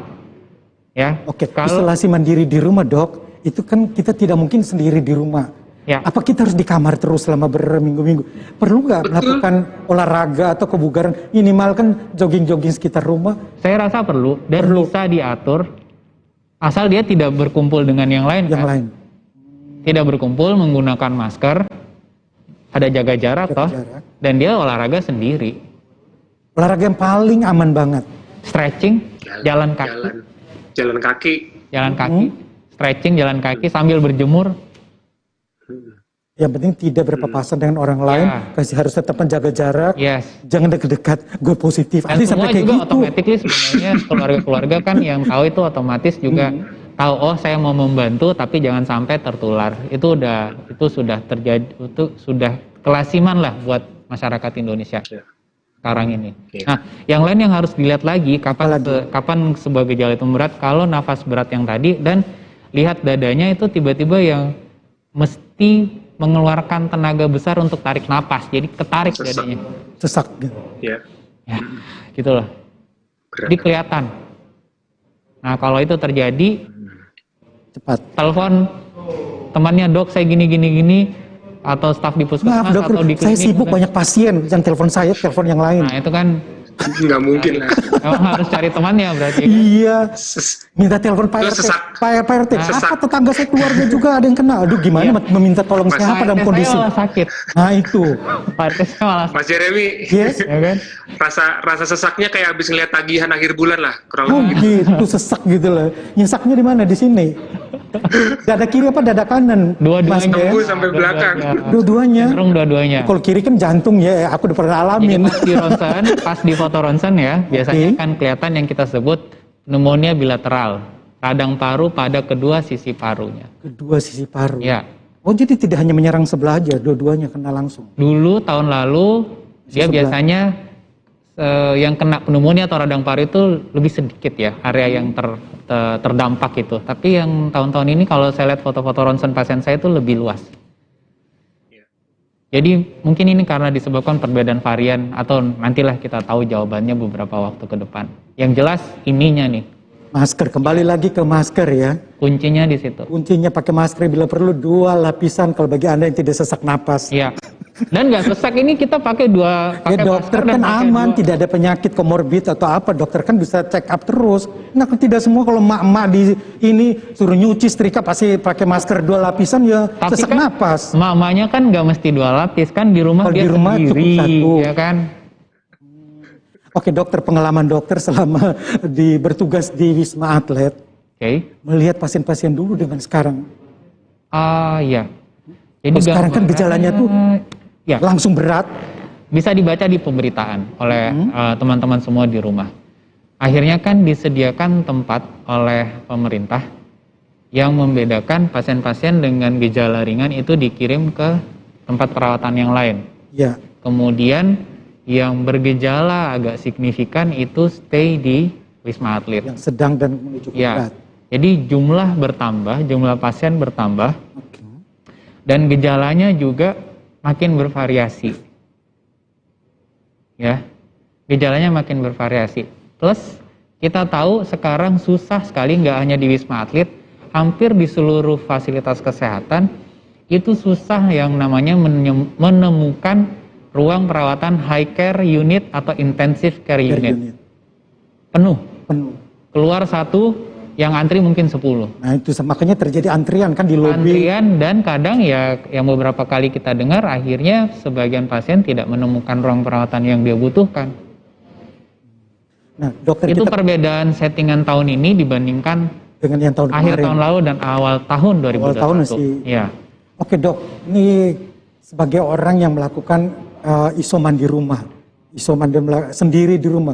Ya. Isolasi mandiri di rumah, Dok. Itu kan kita tidak mungkin sendiri di rumah. Ya. Apa kita harus di kamar terus selama berminggu-minggu? Perlu nggak melakukan olahraga atau kebugaran? Minimal kan jogging-jogging sekitar rumah. Saya rasa perlu dan bisa diatur. Asal dia tidak berkumpul dengan yang lain. Tidak berkumpul, menggunakan masker, ada jaga jarak dan dia olahraga sendiri. Olahraga yang paling aman banget. Stretching, jalan kaki, stretching, jalan kaki sambil berjemur. Yang penting tidak berpapasan dengan orang lain, harus tetap menjaga jarak, jangan dekat-dekat, gue positif. Dan semua juga otomatis sebenarnya keluarga-keluarga kan yang tahu itu otomatis juga tahu, saya mau membantu tapi jangan sampai tertular. Itu sudah terjadi, itu sudah kelasiman lah buat masyarakat Indonesia sekarang ini. Nah, yang lain yang harus dilihat lagi kapan sebuah gejala itu berat, kalau nafas berat yang tadi dan lihat dadanya itu tiba-tiba yang mesti mengeluarkan tenaga besar untuk tarik napas, jadi ketarik dadanya. Sesak. Ya, gitulah. Jadi kelihatan. Nah, kalau itu terjadi, cepat telepon temannya, dok saya gini, atau staf di puskesmas atau di klinik. Saya sibuk banyak pasien, yang telepon saya, telepon yang lain. Nah, itu kan Nggak mungkin lah. Emang harus cari temannya berarti. Kan? Iya. Ses- Minta telepon Pak Itu RT. sesak. Pak RT, Sesak. apa tetangga saya keluarga juga ada yang kena. Aduh gimana meminta tolong Mas, siapa dalam Pak RT kondisi. saya malah sakit. Nah itu. Pak RT saya malah sakit. Mas Jeremy, Yes. Ya kan? rasa sesaknya kayak habis ngeliat tagihan akhir bulan lah, kurang Oh lebih gitu. gitu, sesak gitu loh. Nyesaknya di mana? Di sini. Dada kiri apa dada kanan? Mas Dua-duanya. Ben? Tembus sampai belakang. Dua-duanya. Cenderung dua-duanya. Kalau kiri kan jantung ya, aku udah pernah Jadi alamin. pas di ronsen, pas di foto ronsen ya, biasanya Oke. kan kelihatan yang kita sebut pneumonia bilateral, radang paru pada kedua sisi parunya. Kedua sisi paru. Ya, Oh jadi tidak hanya menyerang sebelah aja, dua-duanya kena langsung. dulu tahun lalu dia sebelah. biasanya yang kena pneumonia atau radang paru itu lebih sedikit ya, area yang terdampak itu. Tapi yang tahun-tahun ini kalau saya lihat foto-foto ronsen pasien saya itu lebih luas. Jadi mungkin ini karena disebabkan perbedaan varian atau nantilah kita tahu jawabannya beberapa waktu ke depan. Yang jelas ininya nih, Masker, kembali lagi ke masker ya. kuncinya di situ. Kuncinya pakai masker bila perlu 2 lapisan kalau bagi Anda yang tidak sesak napas. Iya. Dan nggak sesak ini kita pakai Ya dokter masker dan kan pakai aman, tidak ada penyakit komorbid atau apa. Dokter kan bisa check up terus. Nah tidak semua kalau mak-mak di ini suruh nyuci setrika pasti pakai masker 2 lapisan ya Tapi sesak kan napas. mamanya kan nggak mesti 2 lapis kan di rumah Kalau dia di rumah cukup sendiri, 1. ya kan? Oke dokter, pengalaman dokter selama bertugas di Wisma Atlet, Oke. melihat pasien-pasien dulu dengan sekarang. Iya. Kalau sekarang kan gejalanya tuh ya, langsung berat. bisa dibaca di pemberitaan oleh teman-teman semua di rumah. Akhirnya kan disediakan tempat oleh pemerintah yang membedakan pasien-pasien dengan gejala ringan itu dikirim ke tempat perawatan yang lain. Ya, Kemudian yang bergejala agak signifikan itu stay di Wisma Atlet. yang sedang dan menuju ke Ya. berat. Jadi jumlah bertambah, jumlah pasien bertambah Oke. dan gejalanya juga makin bervariasi. Ya. Gejalanya makin bervariasi. Plus kita tahu sekarang susah sekali, nggak hanya di Wisma Atlet, hampir di seluruh fasilitas kesehatan itu susah yang namanya menemukan ruang perawatan high care unit atau intensive care Care unit. unit. Penuh. Penuh. Keluar 1, yang antri mungkin 10. Nah itu makanya terjadi antrian kan di lobi. Antrian dan kadang ya yang beberapa kali kita dengar akhirnya sebagian pasien tidak menemukan ruang perawatan yang dia butuhkan. Nah dokter Itu kita perbedaan settingan tahun ini dibandingkan dengan yang tahun akhir kemarin. tahun lalu dan awal tahun 2021. Awal tahun masih. Ya. Oke dok, ini sebagai orang yang melakukan isoman di rumah, isoman dan sendiri di rumah,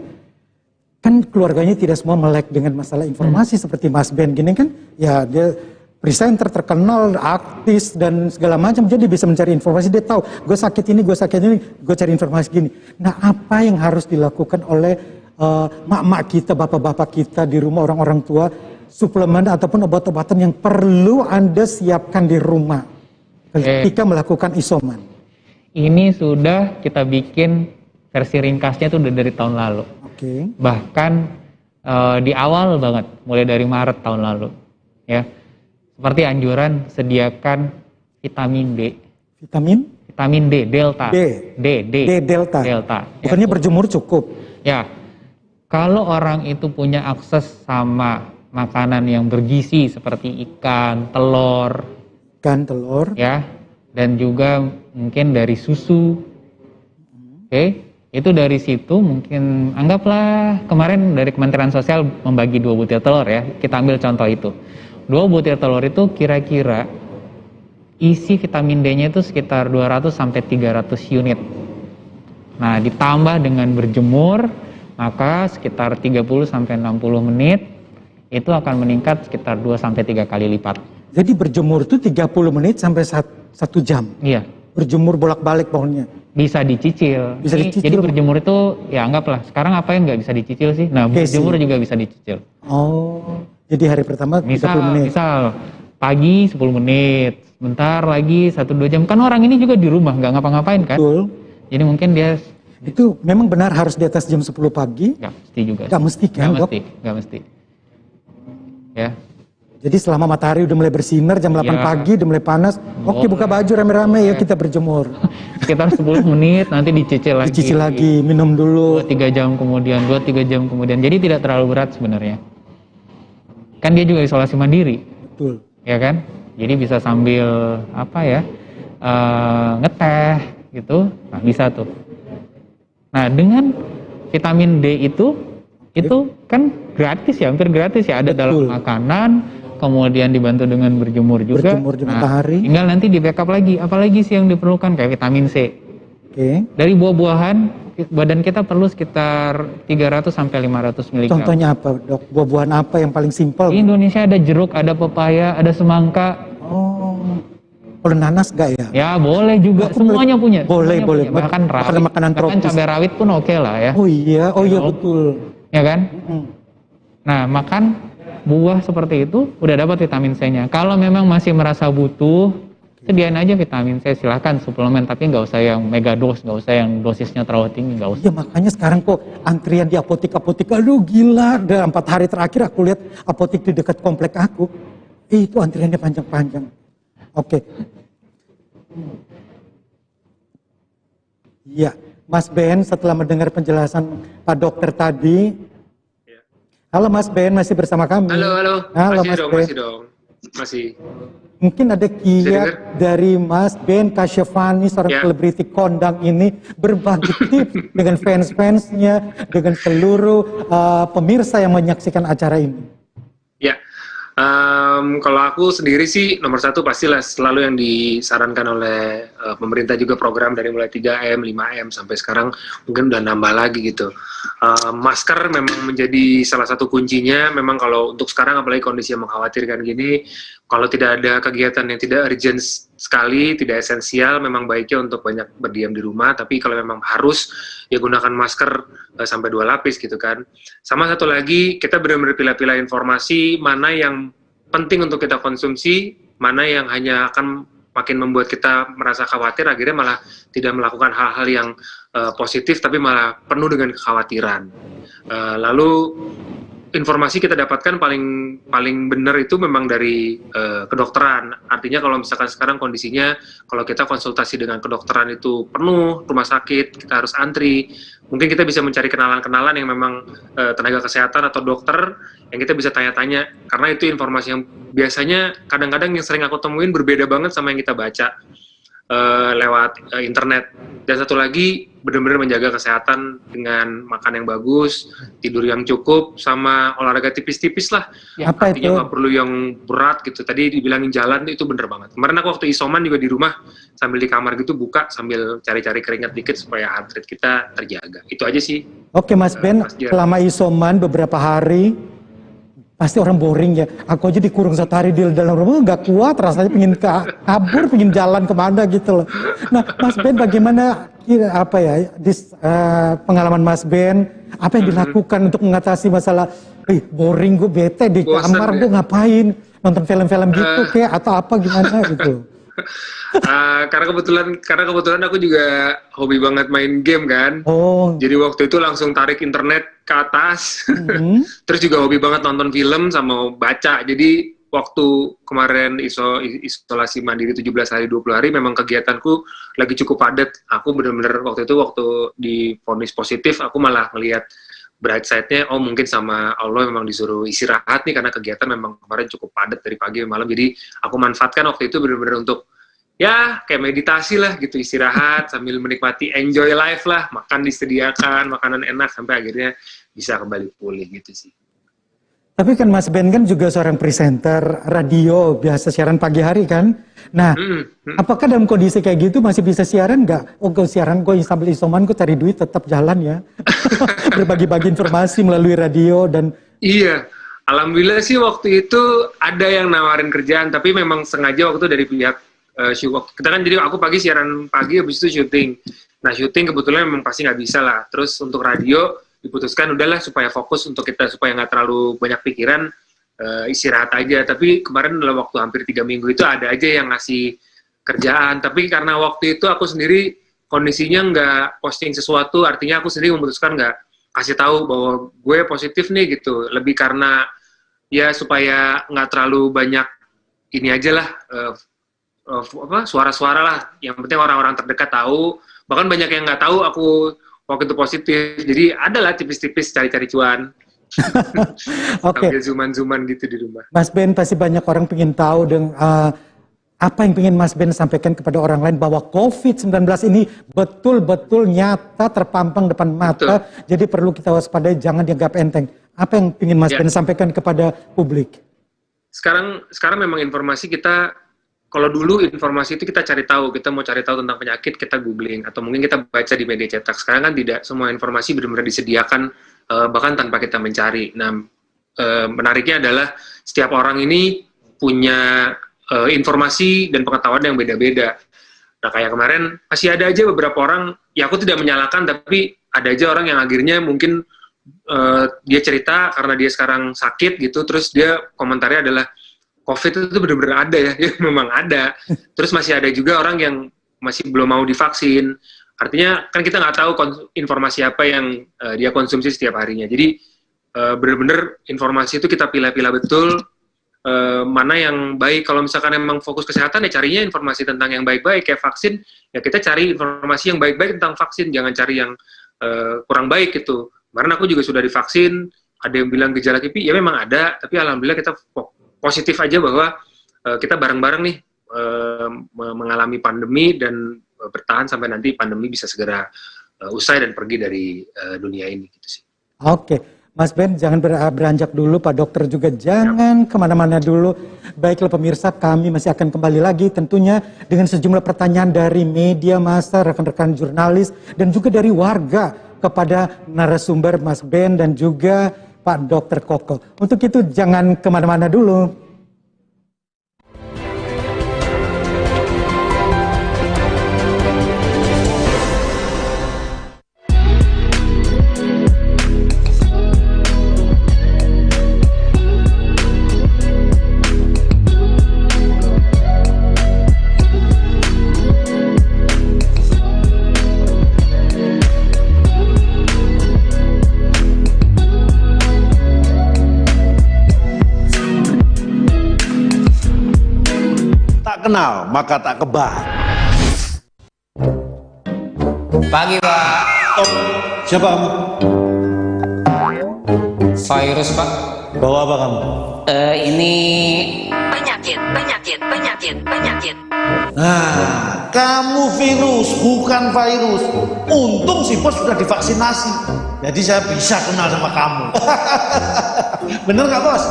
kan keluarganya tidak semua melek dengan masalah informasi seperti Mas Ben gini kan, ya dia presenter terkenal, artis dan segala macam, jadi bisa mencari informasi, dia tahu gue sakit ini, gue cari informasi gini. Nah apa yang harus dilakukan oleh mak-mak kita, bapak-bapak kita di rumah, orang-orang tua, suplemen ataupun obat-obatan yang perlu Anda siapkan di rumah ketika melakukan isoman? Ini sudah kita bikin versi ringkasnya itu udah dari tahun lalu. Oke. Bahkan di awal banget, mulai dari Maret tahun lalu. Ya. Seperti anjuran sediakan vitamin D. Vitamin D, delta. D, delta. Delta. Bukannya Ya. berjemur cukup. Ya, kalau orang itu punya akses sama makanan yang bergizi seperti ikan, telur, ya, dan juga mungkin dari susu, oke, itu dari situ mungkin anggaplah kemarin dari Kementerian Sosial membagi 2 butir telur ya, kita ambil contoh itu. 2 butir telur itu kira-kira isi vitamin D-nya itu sekitar 200 sampai 300 unit. Nah, ditambah dengan berjemur, maka sekitar 30 sampai 60 menit itu akan meningkat sekitar 2 sampai 3 kali lipat. Jadi berjemur itu 30 menit sampai 1 jam. Iya. Berjemur bolak-balik pokoknya. Bisa dicicil. Bisa dicicil. Jadi berjemur itu ya anggaplah. Sekarang apa yang nggak bisa dicicil sih? Nah, Oke berjemur sih. juga bisa dicicil. Oh, jadi hari pertama 30 menit. Misal pagi 10 menit, sebentar lagi 1-2 jam. Kan orang ini juga di rumah nggak ngapa-ngapain kan? Betul. Jadi mungkin dia Itu memang benar harus di atas jam 10 pagi? nggak mesti juga. Nggak mesti kan, Nggak dok? mesti, nggak mesti. Ya. Jadi selama matahari udah mulai bersinar jam 8 Ya. pagi udah mulai panas, oke buka baju rame-rame ya kita berjemur. Sekitar 10 menit nanti dicicil lagi. Dicicil lagi, minum dulu. 2-3 jam kemudian, 2-3 jam kemudian. Jadi tidak terlalu berat sebenarnya. Kan dia juga isolasi mandiri, Betul. ya kan? Jadi bisa sambil apa ya, ngeteh gitu, nah bisa tuh. Nah dengan vitamin D itu kan gratis ya, hampir gratis ya, ada dalam Betul. makanan, kemudian dibantu dengan berjemur juga. Berjemur di matahari. Tinggal nanti di backup lagi, apalagi sih yang diperlukan kayak vitamin C. Oke. Dari buah-buahan, badan kita perlu sekitar 300 sampai 500 mg. Contohnya apa, Dok? Buah-buahan apa yang paling simpel? Di Indonesia ada jeruk, ada pepaya, ada semangka. Oh. Kalau nanas enggak ya? Ya boleh juga, Aku semuanya punya. boleh, semuanya boleh. punya. Bahkan rawit, Makanan bahkan tropis. cabai rawit pun oke lah ya. Oh iya betul. Ya kan? Hmm. Nah, makan buah seperti itu udah dapat vitamin C-nya. Kalau memang masih merasa butuh, sediain aja vitamin C, silahkan suplemen, tapi nggak usah yang mega dose, nggak usah yang dosisnya terlalu tinggi, nggak usah. Ya makanya sekarang kok antrian di apotek-apotek, aduh gila, dalam 4 hari terakhir aku lihat apotek di dekat komplek aku, itu antriannya panjang-panjang. Oke. Iya, Mas Ben setelah mendengar penjelasan Pak Dokter tadi, halo Mas Ben, masih bersama kami. Halo. Halo Masih Mas dong, Ben. masih dong. Masih. Mungkin ada Bisa kiat dari Mas Ben Kasyafani, seorang Ya. selebriti kondang ini, berbagi tips dengan fans-fansnya, dengan seluruh pemirsa yang menyaksikan acara ini. Ya, kalau aku sendiri sih nomor satu pastilah selalu yang disarankan oleh pemerintah juga program dari mulai 3M, 5M sampai sekarang mungkin udah nambah lagi gitu. Masker memang menjadi salah satu kuncinya. Memang kalau untuk sekarang apalagi kondisi yang mengkhawatirkan gini, kalau tidak ada kegiatan yang tidak urgent sekali, tidak esensial, memang baiknya untuk banyak berdiam di rumah. Tapi kalau memang harus, ya gunakan masker sampai 2 lapis gitu kan. Sama satu lagi, kita benar-benar pilah-pilah informasi mana yang penting untuk kita konsumsi, mana yang hanya akan makin membuat kita merasa khawatir, akhirnya malah tidak melakukan hal-hal yang positif, tapi malah penuh dengan kekhawatiran. Lalu informasi kita dapatkan paling benar itu memang dari kedokteran. Artinya kalau misalkan sekarang kondisinya, kalau kita konsultasi dengan kedokteran itu penuh, rumah sakit, kita harus antri, mungkin kita bisa mencari kenalan-kenalan yang memang tenaga kesehatan atau dokter yang kita bisa tanya-tanya, karena itu informasi yang biasanya kadang-kadang yang sering aku temuin berbeda banget sama yang kita baca lewat internet. Dan satu lagi, benar-benar menjaga kesehatan dengan makan yang bagus, tidur yang cukup, sama olahraga tipis-tipis lah. Apa itu? Artinya nggak perlu yang berat gitu. Tadi dibilangin jalan itu bener banget. Kemarin aku waktu isoman juga di rumah, sambil di kamar gitu buka, sambil cari-cari keringat dikit supaya heart rate kita terjaga. Itu aja sih. Oke Mas Ben, Mas Jar. selama isoman beberapa hari, pasti orang boring ya. Aku aja dikurung 1 hari di dalam rumah nggak kuat, rasanya pengen kabur, pengen jalan kemana gitu loh. Nah, Mas Ben, bagaimana pengalaman Mas Ben? Apa yang dilakukan untuk mengatasi masalah, boring gue bete di Bosan, kamar, ya? gue ngapain? Nonton film-film gitu kayak atau apa gimana gitu? Karena kebetulan aku juga hobi banget main game kan. Oh, Jadi waktu itu langsung tarik internet ke atas. Terus juga hobi banget nonton film sama baca. Jadi waktu kemarin isolasi mandiri 17 hari 20 hari memang kegiatanku lagi cukup padat. Aku bener-bener waktu divonis positif, aku malah ngelihat bright side-nya, oh mungkin sama Allah memang disuruh istirahat nih karena kegiatan memang kemarin cukup padat dari pagi ke malam. Jadi aku manfaatkan waktu itu bener-bener untuk ya kayak meditasi lah gitu, istirahat sambil menikmati enjoy life lah, makan disediakan, makanan enak sampai akhirnya bisa kembali pulih gitu sih. tapi kan Mas Ben kan juga seorang presenter radio, biasa siaran pagi hari kan. Nah, apakah dalam kondisi kayak gitu masih bisa siaran nggak? Oh, gue siaran, gue sambil isoman, gue cari duit tetap jalan ya. Berbagi-bagi informasi melalui radio dan... Iya, alhamdulillah sih waktu itu ada yang nawarin kerjaan, tapi memang sengaja waktu itu dari pihak kita kan jadi aku pagi siaran pagi, habis itu syuting. Nah syuting kebetulan memang pasti nggak bisa lah. Terus untuk radio diputuskan udahlah supaya fokus untuk kita supaya nggak terlalu banyak pikiran, istirahat aja. Tapi kemarin dalam waktu hampir 3 minggu itu ada aja yang ngasih kerjaan. Tapi karena waktu itu aku sendiri kondisinya nggak posting sesuatu, artinya aku sendiri memutuskan nggak kasih tahu bahwa gue positif nih gitu. Lebih karena ya supaya nggak terlalu banyak ini aja lah suara-suara lah. Yang penting orang-orang terdekat tahu. Bahkan banyak yang nggak tahu aku waktu itu positif. Jadi adalah tipis-tipis cari-cari cuan. Oke. Sambil zuman-zuman gitu di rumah. Mas Ben, pasti banyak orang ingin tahu dengan apa yang ingin Mas Ben sampaikan kepada orang lain bahwa COVID-19 ini betul-betul nyata terpampang depan mata. Betul. Jadi perlu kita waspadai, jangan dianggap enteng. Apa yang ingin Mas Ben sampaikan kepada publik? Sekarang memang informasi kita, kalau dulu informasi itu kita cari tahu, kita mau cari tahu tentang penyakit, kita googling, atau mungkin kita baca di media cetak. Sekarang kan tidak semua informasi benar-benar disediakan, bahkan tanpa kita mencari. Nah, menariknya adalah setiap orang ini punya informasi dan pengetahuan yang beda-beda. Nah, kayak kemarin, masih ada aja beberapa orang, ya aku tidak menyalahkan, tapi ada aja orang yang akhirnya mungkin dia cerita karena dia sekarang sakit gitu, terus dia komentarnya adalah, COVID itu benar-benar ada ya, memang ada. Terus masih ada juga orang yang masih belum mau divaksin. Artinya kan kita nggak tahu informasi apa yang dia konsumsi setiap harinya. Jadi benar-benar informasi itu kita pilih-pilih betul mana yang baik. Kalau misalkan emang fokus kesehatan ya carinya informasi tentang yang baik-baik kayak vaksin. Ya kita cari informasi yang baik-baik tentang vaksin, jangan cari yang kurang baik gitu. Kemarin aku juga sudah divaksin. Ada yang bilang gejala kipi, ya memang ada. Tapi alhamdulillah kita positif aja bahwa kita bareng-bareng nih mengalami pandemi dan bertahan sampai nanti pandemi bisa segera usai dan pergi dari dunia ini gitu sih. Oke, Mas Ben jangan beranjak dulu, Pak Dokter juga jangan kemana-mana dulu. Baiklah pemirsa, kami masih akan kembali lagi tentunya dengan sejumlah pertanyaan dari media massa, rekan-rekan jurnalis dan juga dari warga kepada narasumber Mas Ben dan juga Pak Dokter Koko. Untuk itu jangan kemana-mana dulu. Kenal maka tak kebal. Pagi, Pak. Siapa kamu? Virus, Pak. Bawa apa kamu? Ini Penyakit. Nah, kamu virus, bukan virus. Untung si bos sudah divaksinasi. Jadi saya bisa kenal sama kamu. Bener nggak, Bos?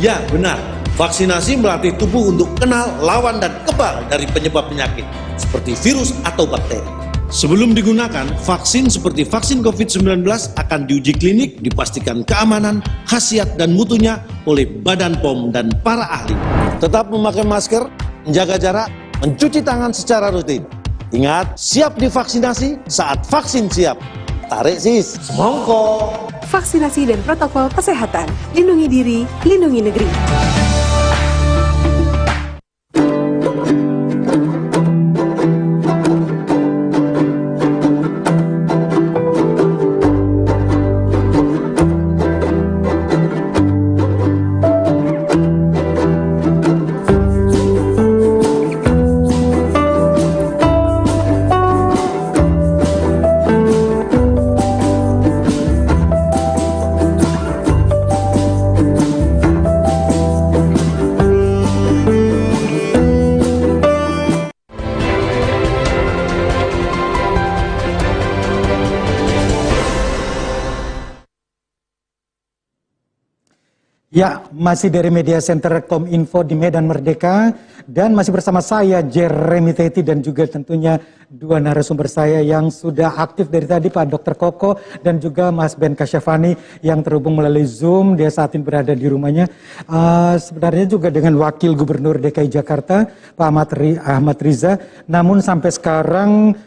Ya, benar. Vaksinasi melatih tubuh untuk kenal, lawan, dan kebal dari penyebab penyakit, seperti virus atau bakteri. Sebelum digunakan, vaksin seperti vaksin COVID-19 akan diuji klinik, dipastikan keamanan, khasiat, dan mutunya oleh Badan POM dan para ahli. Tetap memakai masker, menjaga jarak, mencuci tangan secara rutin. Ingat, siap divaksinasi saat vaksin siap. Tarik sis, semongko. Vaksinasi dan protokol kesehatan. Lindungi diri, lindungi negeri. Ya, masih dari Media Center Kominfo di Medan Merdeka dan masih bersama saya Jeremy Teti dan juga tentunya dua narasumber saya yang sudah aktif dari tadi, Pak Dr. Koko dan juga Mas Ben Kasyafani yang terhubung melalui Zoom. Dia saat ini berada di rumahnya. Sebenarnya juga dengan Wakil Gubernur DKI Jakarta Pak Ahmad Riza. Namun sampai sekarang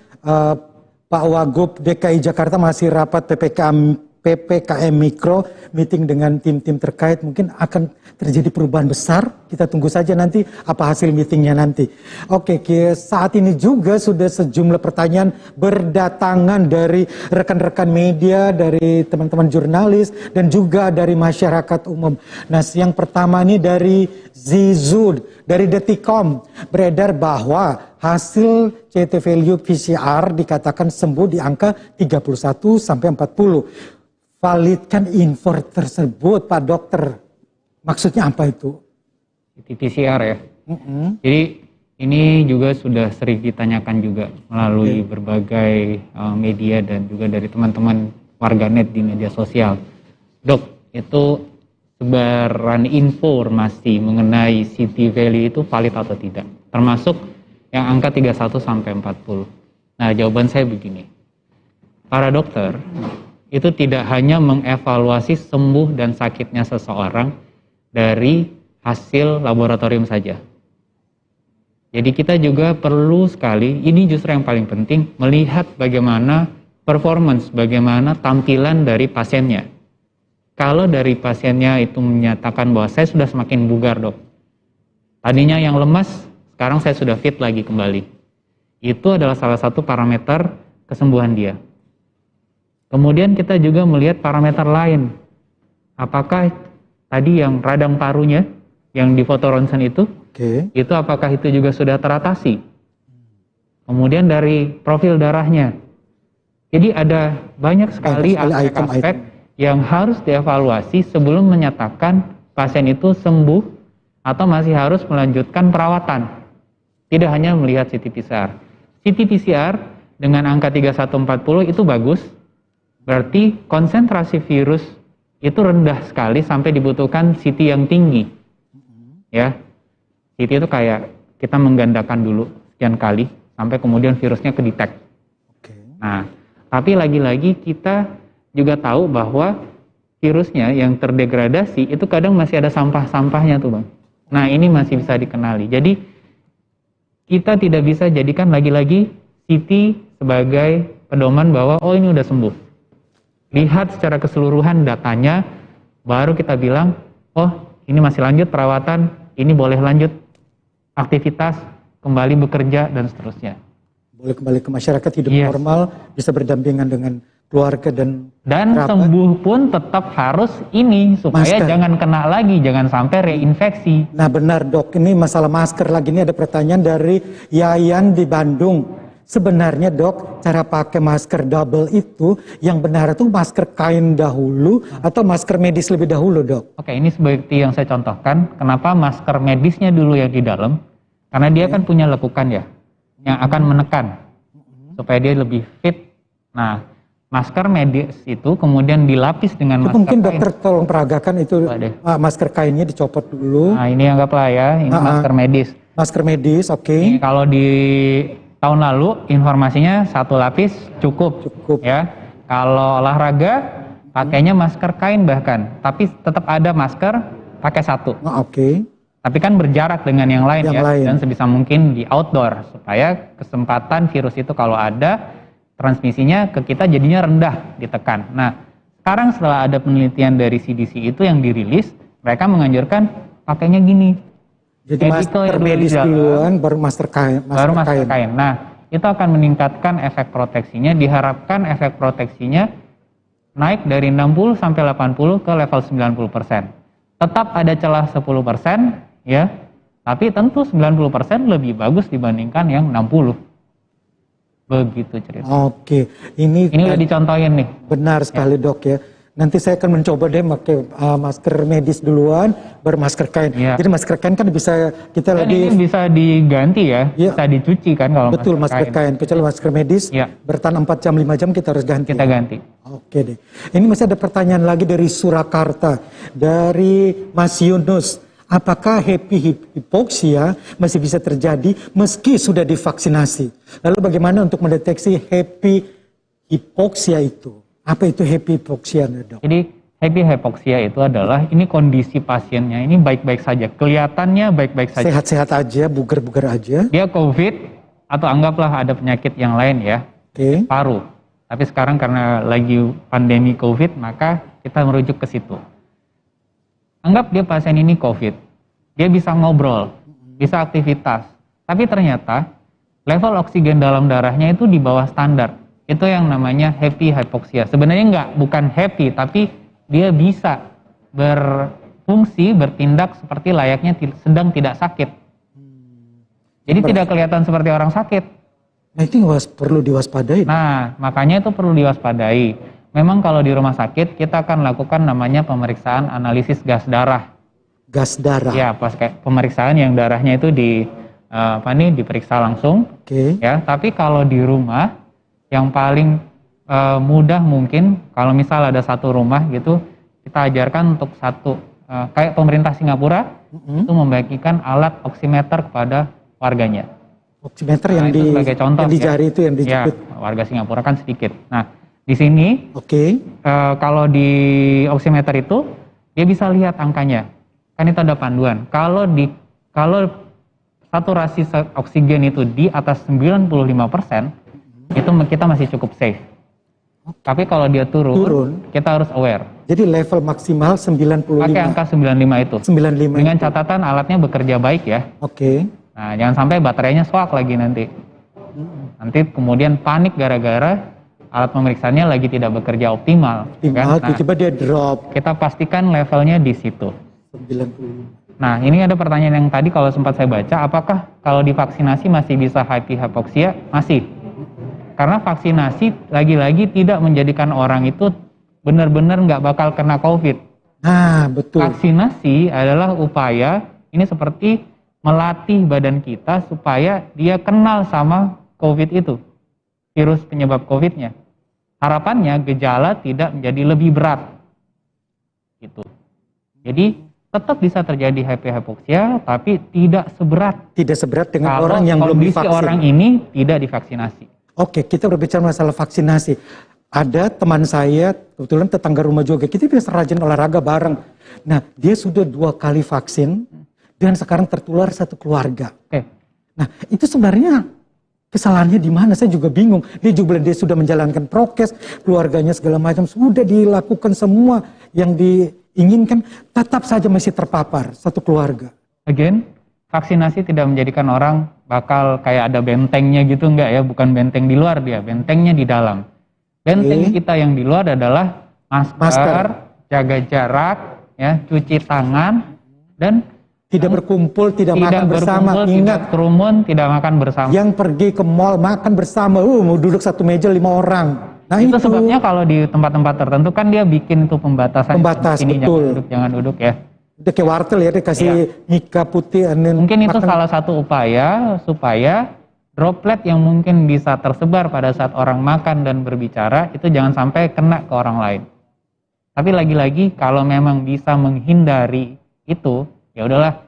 Pak Wagub DKI Jakarta masih rapat PPKM PPKM Mikro, meeting dengan tim-tim terkait, mungkin akan terjadi perubahan besar. Kita tunggu saja nanti apa hasil meetingnya nanti. Oke, saat ini juga sudah sejumlah pertanyaan berdatangan dari rekan-rekan media, dari teman-teman jurnalis, dan juga dari masyarakat umum. Nah, yang pertama ini dari Zizud, dari Detikom, beredar bahwa hasil CT value PCR dikatakan sembuh di angka 31 sampai 40. Validkan info tersebut, Pak Dokter. Maksudnya apa itu? CT PCR ya. Jadi ini juga sudah sering ditanyakan juga melalui berbagai media dan juga dari teman-teman warganet di media sosial. Dok, itu sebaran informasi mengenai CT value itu valid atau tidak? Termasuk yang angka 31 sampai 40. Nah, jawaban saya begini. Para dokter itu tidak hanya mengevaluasi sembuh dan sakitnya seseorang dari hasil laboratorium saja. Jadi kita juga perlu sekali, ini justru yang paling penting, melihat bagaimana performance, bagaimana tampilan dari pasiennya. Kalau dari pasiennya itu menyatakan bahwa saya sudah semakin bugar, dok. Tadinya yang lemas, sekarang saya sudah fit lagi kembali. Itu adalah salah satu parameter kesembuhan dia. Kemudian kita juga melihat parameter lain. Apakah tadi yang radang parunya, yang di foto ronsen itu, itu apakah itu juga sudah teratasi? Kemudian dari profil darahnya. Jadi ada banyak sekali aspek-aspek yang harus dievaluasi sebelum menyatakan pasien itu sembuh atau masih harus melanjutkan perawatan. Tidak hanya melihat CT PCR. CT PCR dengan angka 3140 itu bagus. Berarti konsentrasi virus itu rendah sekali sampai dibutuhkan CT yang tinggi. Ya, CT itu kayak kita menggandakan dulu sekian kali sampai kemudian virusnya kedetek. Nah, tapi lagi-lagi kita juga tahu bahwa virusnya yang terdegradasi itu kadang masih ada sampah-sampahnya tuh, Bang. Nah, ini masih bisa dikenali. Jadi kita tidak bisa jadikan lagi-lagi CT sebagai pedoman bahwa oh ini udah sembuh. Lihat secara keseluruhan datanya, baru kita bilang, oh ini masih lanjut perawatan, ini boleh lanjut aktivitas, kembali bekerja, dan seterusnya. Boleh kembali ke masyarakat, hidup normal, bisa berdampingan dengan keluarga dan kerabat. Sembuh pun tetap harus ini, supaya jangan kena lagi, jangan sampai reinfeksi. Nah benar dok, ini masalah masker lagi, ini ada pertanyaan dari Yayan di Bandung. Sebenarnya dok, cara pakai masker double itu yang benar itu masker kain dahulu atau masker medis lebih dahulu dok? Oke, ini seperti yang saya contohkan. Kenapa masker medisnya dulu yang di dalam? Karena dia kan punya lekukan ya, yang akan menekan supaya dia lebih fit. Nah, masker medis itu kemudian dilapis dengan masker mungkin kain. Dokter tolong peragakan itu masker kainnya dicopot dulu. Nah, ini anggaplah ya, ini masker medis. Masker medis, oke. Kalau di tahun lalu informasinya satu lapis cukup ya. Kalau olahraga pakainya masker kain bahkan, tapi tetap ada masker pakai satu. Tapi kan berjarak dengan yang lain dan sebisa mungkin di outdoor supaya kesempatan virus itu kalau ada transmisinya ke kita jadinya rendah, ditekan. Nah, sekarang setelah ada penelitian dari CDC itu yang dirilis, mereka menganjurkan pakainya gini. Jadi masker medis duluan, baru masker kain. Masker kain. Nah, itu akan meningkatkan efek proteksinya. Diharapkan efek proteksinya naik dari 60 sampai 80 ke level 90%. Tetap ada celah 10% ya, tapi tentu 90% lebih bagus dibandingkan yang 60. Begitu cerita. Oke, ini udah dicontohin nih. Benar sekali dok ya. Nanti saya akan mencoba deh pakai masker medis duluan, baru masker kain. Jadi masker kain kan bisa kita ini bisa diganti ya, bisa dicuci kan kalau betul masker kain. Kecuali masker medis bertahan 4 jam 5 jam kita harus ganti. Kita ganti. Oke deh. Ini masih ada pertanyaan lagi dari Surakarta, dari Mas Yunus. Apakah hypoksia masih bisa terjadi meski sudah divaksinasi? Lalu bagaimana untuk mendeteksi hypoksia itu? Apa itu hypoksia, dok? Jadi hypoksia itu adalah ini kondisi pasiennya ini baik-baik saja, kelihatannya baik-baik saja. Sehat-sehat aja, bugar-bugar aja. Dia COVID atau anggaplah ada penyakit yang lain ya, paru. Tapi sekarang karena lagi pandemi COVID, maka kita merujuk ke situ. Anggap dia pasien ini COVID, dia bisa ngobrol, bisa aktivitas, tapi ternyata level oksigen dalam darahnya itu di bawah standar. Itu yang namanya happy hypoxia. Sebenarnya bukan happy, tapi dia bisa berfungsi, bertindak seperti layaknya sedang tidak sakit. Jadi tidak kelihatan seperti orang sakit. Nah itu perlu diwaspadai. Nah, makanya itu perlu diwaspadai. Memang kalau di rumah sakit kita akan lakukan namanya pemeriksaan analisis gas darah. Gas darah. Ya, pas kayak pemeriksaan yang darahnya itu diperiksa langsung. Oke. Ya, tapi kalau di rumah yang paling mudah mungkin kalau misal ada satu rumah gitu, kita ajarkan untuk kayak pemerintah Singapura itu membagikan alat oximeter kepada warganya. Oximeter Nah, yang itu sebagai contoh, yang di jari itu yang ya, dijepit. warga Singapura kan sedikit. Nah, di sini kalau di oximeter itu dia bisa lihat angkanya. Kan itu ada panduan. Kalau saturasi oksigen itu di atas 95%, itu kita masih cukup safe. Tapi kalau dia turun, kita harus aware. Jadi level maksimal 95. Pakai angka 95 itu. 95. Dengan catatan alatnya bekerja baik ya. Oke. Nah, jangan sampai baterainya swak lagi nanti. Nanti kemudian panik gara-gara alat pemeriksaannya lagi tidak bekerja optimal. Kan? Nah, tiba-tiba dia drop. kita pastikan levelnya di situ. 95. Nah, ini ada pertanyaan yang tadi kalau sempat saya baca, apakah kalau divaksinasi masih bisa happy hypoxia? Masih. Karena vaksinasi lagi-lagi tidak menjadikan orang itu benar-benar nggak bakal kena COVID. Nah, betul. Vaksinasi adalah upaya, ini seperti melatih badan kita supaya dia kenal sama COVID itu, virus penyebab COVID-nya. Harapannya gejala tidak menjadi lebih berat. Gitu. Jadi tetap bisa terjadi happy hypoxia, tapi tidak seberat. Tidak seberat dengan kalau orang yang belum divaksin. orang ini tidak divaksinasi. Oke, kita berbicara masalah vaksinasi. Ada teman saya, kebetulan tetangga rumah juga, kita biasa rajin olahraga bareng. Nah, dia sudah 2 kali vaksin, dan sekarang tertular satu keluarga. Oke. Nah, itu sebenarnya kesalahannya di mana? Saya juga bingung. Dia juga bilang dia sudah menjalankan prokes, keluarganya segala macam sudah dilakukan semua yang diinginkan, tetap saja masih terpapar satu keluarga. Again, vaksinasi tidak menjadikan orang bakal kayak ada bentengnya gitu, enggak ya? Bukan benteng di luar dia, bentengnya di dalam. Benteng kita yang di luar adalah masker, jaga jarak, ya, cuci tangan, dan tidak berkumpul, tidak makan bersama. Ingat, tidak kerumun, tidak makan bersama. Yang pergi ke mall makan bersama, mau duduk satu meja 5 orang. Nah itu sebabnya kalau di tempat-tempat tertentu kan dia bikin tuh pembatasan. Pembatas, ini betul. jangan duduk ya. Udah kayak wartel ya, dikasih mika putih. Mungkin itu salah satu upaya supaya droplet yang mungkin bisa tersebar pada saat orang makan dan berbicara itu jangan sampai kena ke orang lain. Tapi lagi-lagi kalau memang bisa menghindari itu, ya udahlah,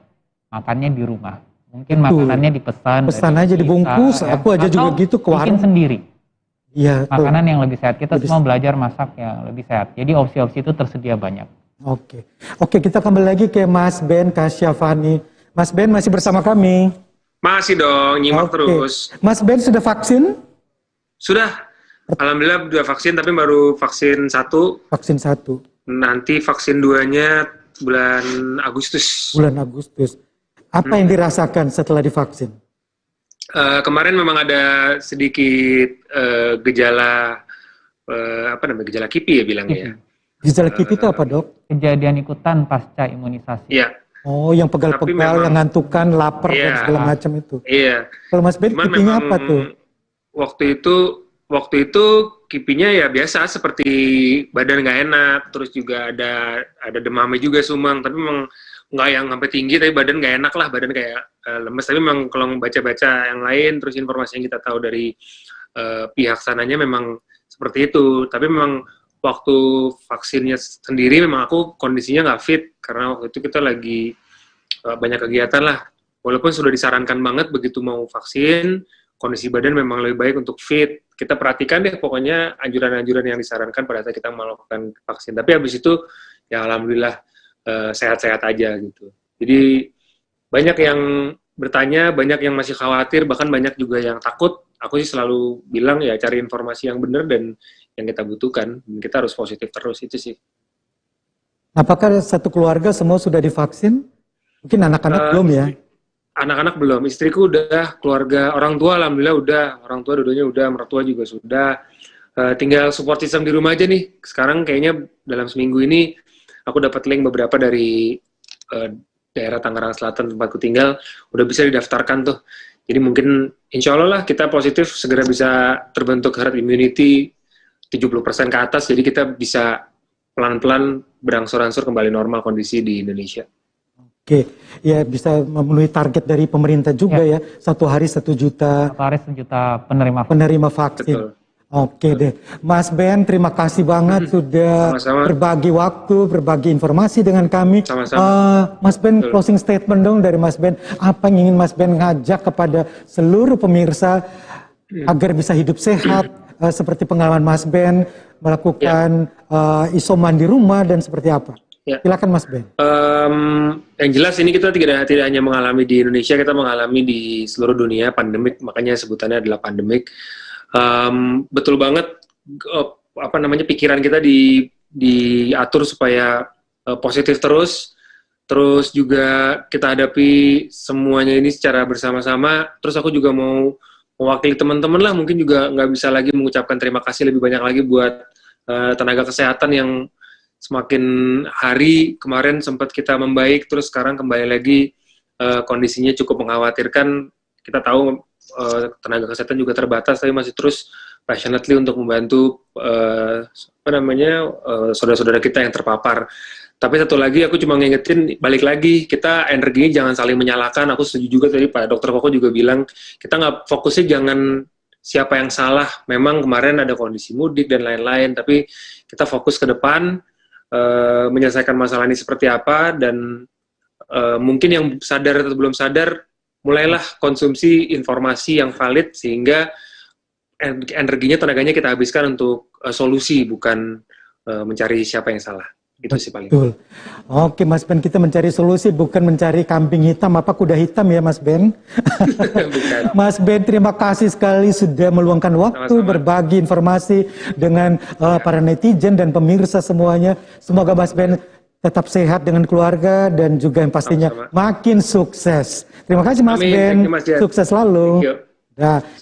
makannya di rumah. Mungkin makanannya dipesan. Pesan aja dibungkus, ya. aku aja juga gitu ke warung. Bikin sendiri. Iya. Makanan yang lebih sehat. Kita semua belajar masak yang lebih sehat. Jadi opsi-opsi itu tersedia banyak. Oke, kita kembali lagi ke Mas Ben Kasyafani. Mas Ben masih bersama kami. Masih dong, nyimak terus. Mas Ben sudah vaksin? Sudah. Alhamdulillah udah vaksin, tapi baru vaksin 1. Vaksin 1. Nanti vaksin 2-nya bulan Agustus. Bulan Agustus. Apa yang dirasakan setelah divaksin? Kemarin memang ada sedikit gejala gejala KIPI ya bilangnya ya. Gejala KIPI itu apa, Dok? Kejadian ikutan pasca imunisasi. Iya. Oh, yang pegal-pegal, yang ngantukan, lapar dan segala macam itu. Iya. Kalau Mas Ben, KIPI-nya apa tuh? Waktu itu KIPI-nya ya biasa, seperti badan nggak enak, terus juga ada demamnya juga, sumang, tapi memang nggak yang sampai tinggi, tapi badan nggak enak lah, badan kayak lemes. Tapi memang kalau baca-baca yang lain, terus informasi yang kita tahu dari pihak sananya memang seperti itu. Tapi memang waktu vaksinnya sendiri memang aku kondisinya nggak fit, karena waktu itu kita lagi banyak kegiatan lah. Walaupun sudah disarankan banget begitu mau vaksin, kondisi badan memang lebih baik untuk fit. Kita perhatikan deh pokoknya anjuran-anjuran yang disarankan pada saat kita melakukan vaksin. Tapi habis itu ya alhamdulillah sehat-sehat aja gitu. Jadi banyak yang bertanya, banyak yang masih khawatir, bahkan banyak juga yang takut aku sih selalu bilang ya cari informasi yang benar dan yang kita butuhkan. Dan kita harus positif terus, itu sih. Apakah satu keluarga semua sudah divaksin? Mungkin anak-anak belum ya? Anak-anak belum, istriku udah, keluarga, orang tua alhamdulillah udah, orang tua dua-duanya udah, mertua juga sudah. Tinggal support system di rumah aja nih. Sekarang kayaknya dalam seminggu ini aku dapat link beberapa dari daerah Tangerang Selatan tempatku tinggal, udah bisa didaftarkan tuh. Jadi mungkin insya Allah lah kita positif segera bisa terbentuk herd immunity 70% ke atas, jadi kita bisa pelan-pelan berangsur-angsur kembali normal kondisi di Indonesia. Oke, ya bisa memenuhi target dari pemerintah juga ya. 1 hari 1 juta. 1 hari 1 juta penerima vaksin. Betul. Oke deh, Mas Ben, terima kasih banget sudah Sama-sama. berbagi waktu, berbagi informasi dengan kami. Sama-sama. Mas Ben, closing statement dong dari Mas Ben. Apa yang ingin Mas Ben ngajak kepada seluruh pemirsa agar bisa hidup sehat, seperti pengalaman Mas Ben melakukan isoman di rumah dan seperti apa? Ya. Silakan Mas Ben. Yang jelas ini kita tidak hanya mengalami di Indonesia, kita mengalami di seluruh dunia pandemik, makanya sebutannya adalah pandemik. Betul banget, pikiran kita diatur supaya positif terus juga kita hadapi semuanya ini secara bersama-sama. Terus aku juga mau mewakili teman-teman lah, mungkin juga nggak bisa lagi mengucapkan terima kasih lebih banyak lagi buat tenaga kesehatan yang semakin hari kemarin sempat kita membaik, terus sekarang kembali lagi kondisinya cukup mengkhawatirkan. Kita tahu tenaga kesehatan juga terbatas, tapi masih terus passionately untuk membantu saudara-saudara kita yang terpapar. Tapi satu lagi aku cuma ngingetin, balik lagi kita energinya jangan saling menyalahkan. Aku setuju juga tadi Pak Dr. Koko juga bilang kita nggak fokusnya jangan siapa yang salah. Memang kemarin ada kondisi mudik dan lain-lain, tapi kita fokus ke depan menyelesaikan masalah ini seperti apa, dan mungkin yang sadar atau belum sadar mulailah konsumsi informasi yang valid sehingga energinya, tenaganya kita habiskan untuk solusi, bukan mencari siapa yang salah. Itu sih paling. Betul. Oke Mas Ben, kita mencari solusi bukan mencari kambing hitam apa kuda hitam ya Mas Ben. Bukan. Mas Ben, terima kasih sekali sudah meluangkan waktu Sama-sama. berbagi informasi dengan para netizen dan pemirsa semuanya. Semoga Mas Ben tetap sehat dengan keluarga dan juga yang pastinya Sama-sama. makin sukses. Terima kasih Mas Amin. Ben. Thank you, Mas Jan. Sukses selalu. Thank you.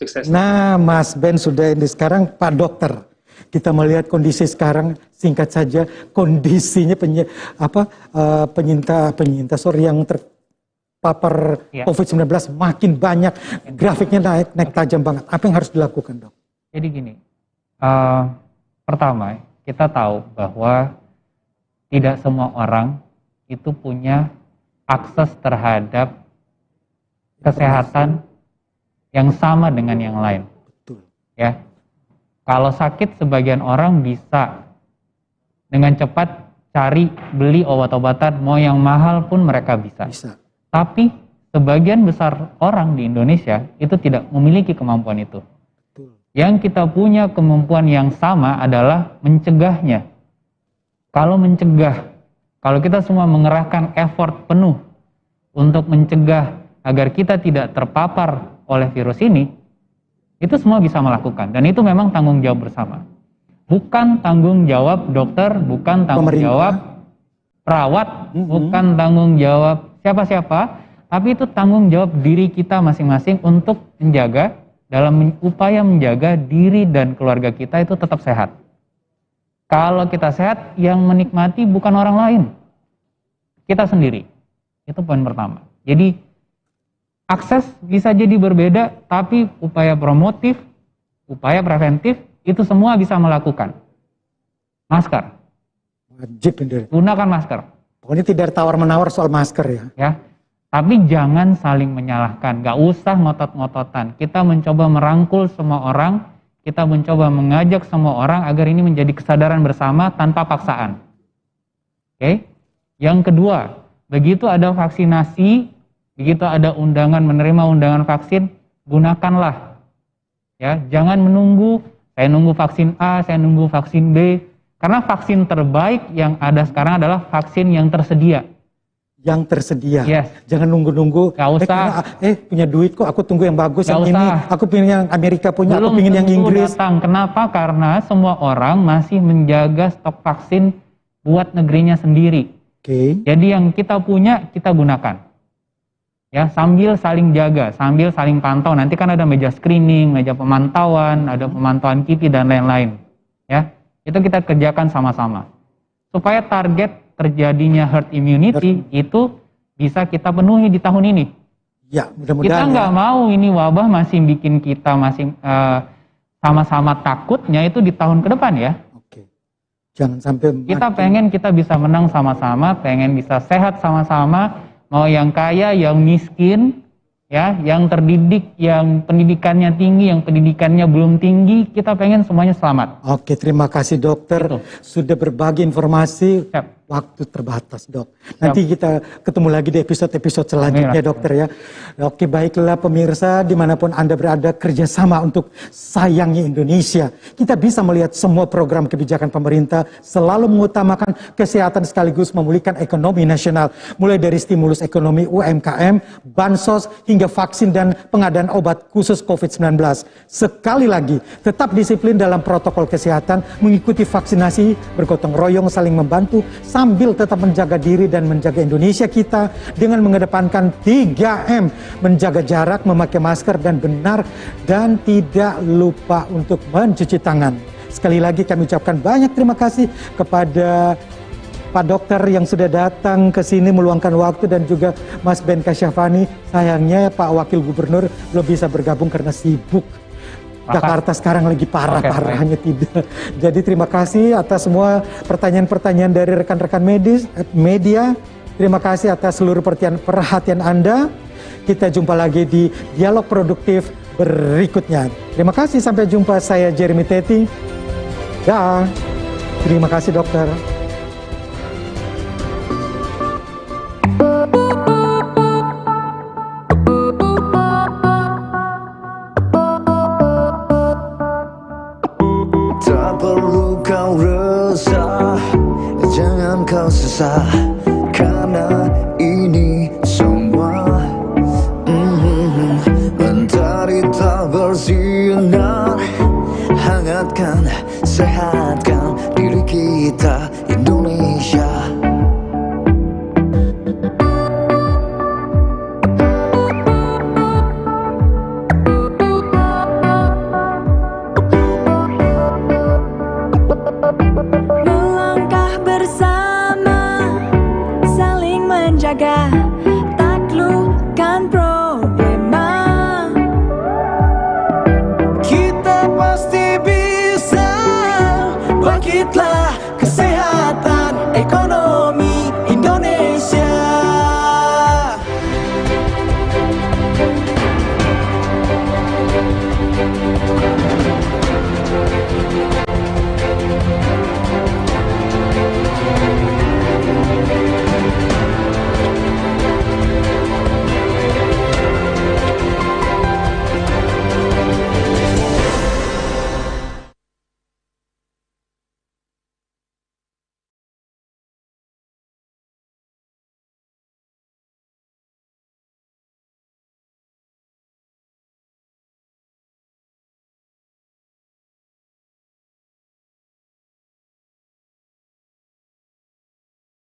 Sukses. Nah, Mas Ben sudah ini sekarang Pak Dokter. Kita melihat kondisi sekarang, singkat saja, kondisinya penyintas yang terpapar COVID-19 makin banyak, grafiknya naik tajam banget. Apa yang harus dilakukan, Dok? Jadi gini, pertama kita tahu bahwa tidak semua orang itu punya akses terhadap kesehatan yang sama dengan yang lain. Betul. Ya, kalau sakit sebagian orang bisa dengan cepat cari beli obat-obatan, mau yang mahal pun mereka bisa. Tapi sebagian besar orang di Indonesia itu tidak memiliki kemampuan itu. Betul. Yang kita punya kemampuan yang sama adalah mencegahnya. Kalau kita semua mengerahkan effort penuh untuk mencegah agar kita tidak terpapar oleh virus ini, itu semua bisa melakukan. Dan itu memang tanggung jawab bersama. Bukan tanggung jawab dokter, bukan tanggung jawab perawat, bukan tanggung jawab siapa-siapa, tapi itu tanggung jawab diri kita masing-masing untuk menjaga, dalam upaya menjaga diri dan keluarga kita itu tetap sehat. Kalau kita sehat, yang menikmati bukan orang lain, kita sendiri. Itu poin pertama. Jadi akses bisa jadi berbeda, tapi upaya promotif, upaya preventif, itu semua bisa melakukan. Masker. Wajib. Gunakan masker. Pokoknya tidak tawar-menawar soal masker ya. Ya. Tapi jangan saling menyalahkan. Gak usah ngotot-ngototan. Kita mencoba merangkul semua orang. Kita mencoba mengajak semua orang agar ini menjadi kesadaran bersama tanpa paksaan. Oke? Yang kedua, begitu ada vaksinasi, begitu ada menerima undangan vaksin, gunakanlah. Ya, jangan menunggu, saya nunggu vaksin A, saya nunggu vaksin B, karena vaksin terbaik yang ada sekarang adalah vaksin yang tersedia. yang tersedia. Yes. Jangan nunggu-nunggu. Gak usah. Punya duit kok, aku tunggu yang bagus, Gak yang usah. ini. Aku pengen yang Amerika punya, Belum aku pengen yang tentu Inggris. datang. Kenapa? Karena semua orang masih menjaga stok vaksin buat negerinya sendiri. Oke. Jadi yang kita punya, kita gunakan. Ya, sambil saling jaga, sambil saling pantau. Nanti kan ada meja screening, meja pemantauan, ada pemantauan KIPI dan lain-lain. Ya, itu kita kerjakan sama-sama. Supaya target terjadinya herd immunity itu bisa kita penuhi di tahun ini. Ya, mudah-mudahan. Kita nggak mau ini wabah masih bikin kita masih sama-sama takutnya itu di tahun ke depan ya. Oke. Jangan sampai Kita pengen kita bisa menang sama-sama, pengen bisa sehat sama-sama. Mau yang kaya, yang miskin, ya, yang terdidik, yang pendidikannya tinggi, yang pendidikannya belum tinggi, kita pengen semuanya selamat. Oke, terima kasih dokter sudah berbagi informasi. Siap. Waktu terbatas, Dok. Nanti kita ketemu lagi di episode-episode selanjutnya, dokter ya. Oke, baiklah pemirsa, dimanapun Anda berada, kerjasama untuk sayangi Indonesia. Kita bisa melihat semua program kebijakan pemerintah selalu mengutamakan kesehatan sekaligus memulihkan ekonomi nasional. Mulai dari stimulus ekonomi UMKM, bansos, hingga vaksin dan pengadaan obat khusus COVID-19. Sekali lagi, tetap disiplin dalam protokol kesehatan, mengikuti vaksinasi, bergotong royong, saling membantu, sambil tetap menjaga diri dan menjaga Indonesia kita dengan mengedepankan 3M, menjaga jarak, memakai masker dan benar, dan tidak lupa untuk mencuci tangan. Sekali lagi kami ucapkan banyak terima kasih kepada Pak Dokter yang sudah datang ke sini meluangkan waktu dan juga Mas Ben Kasyafani. Sayangnya Pak Wakil Gubernur belum bisa bergabung karena sibuk. Jakarta sekarang lagi parah-parahnya tidak. Jadi terima kasih atas semua pertanyaan-pertanyaan dari rekan-rekan media. Terima kasih atas seluruh perhatian Anda. Kita jumpa lagi di dialog produktif berikutnya. Terima kasih, sampai jumpa. Saya Jeremy Teti. Ya, terima kasih dokter. Jangan kau susah, karena ini semua mentari tak bersinar. Hangatkan, sehatkan diri kita.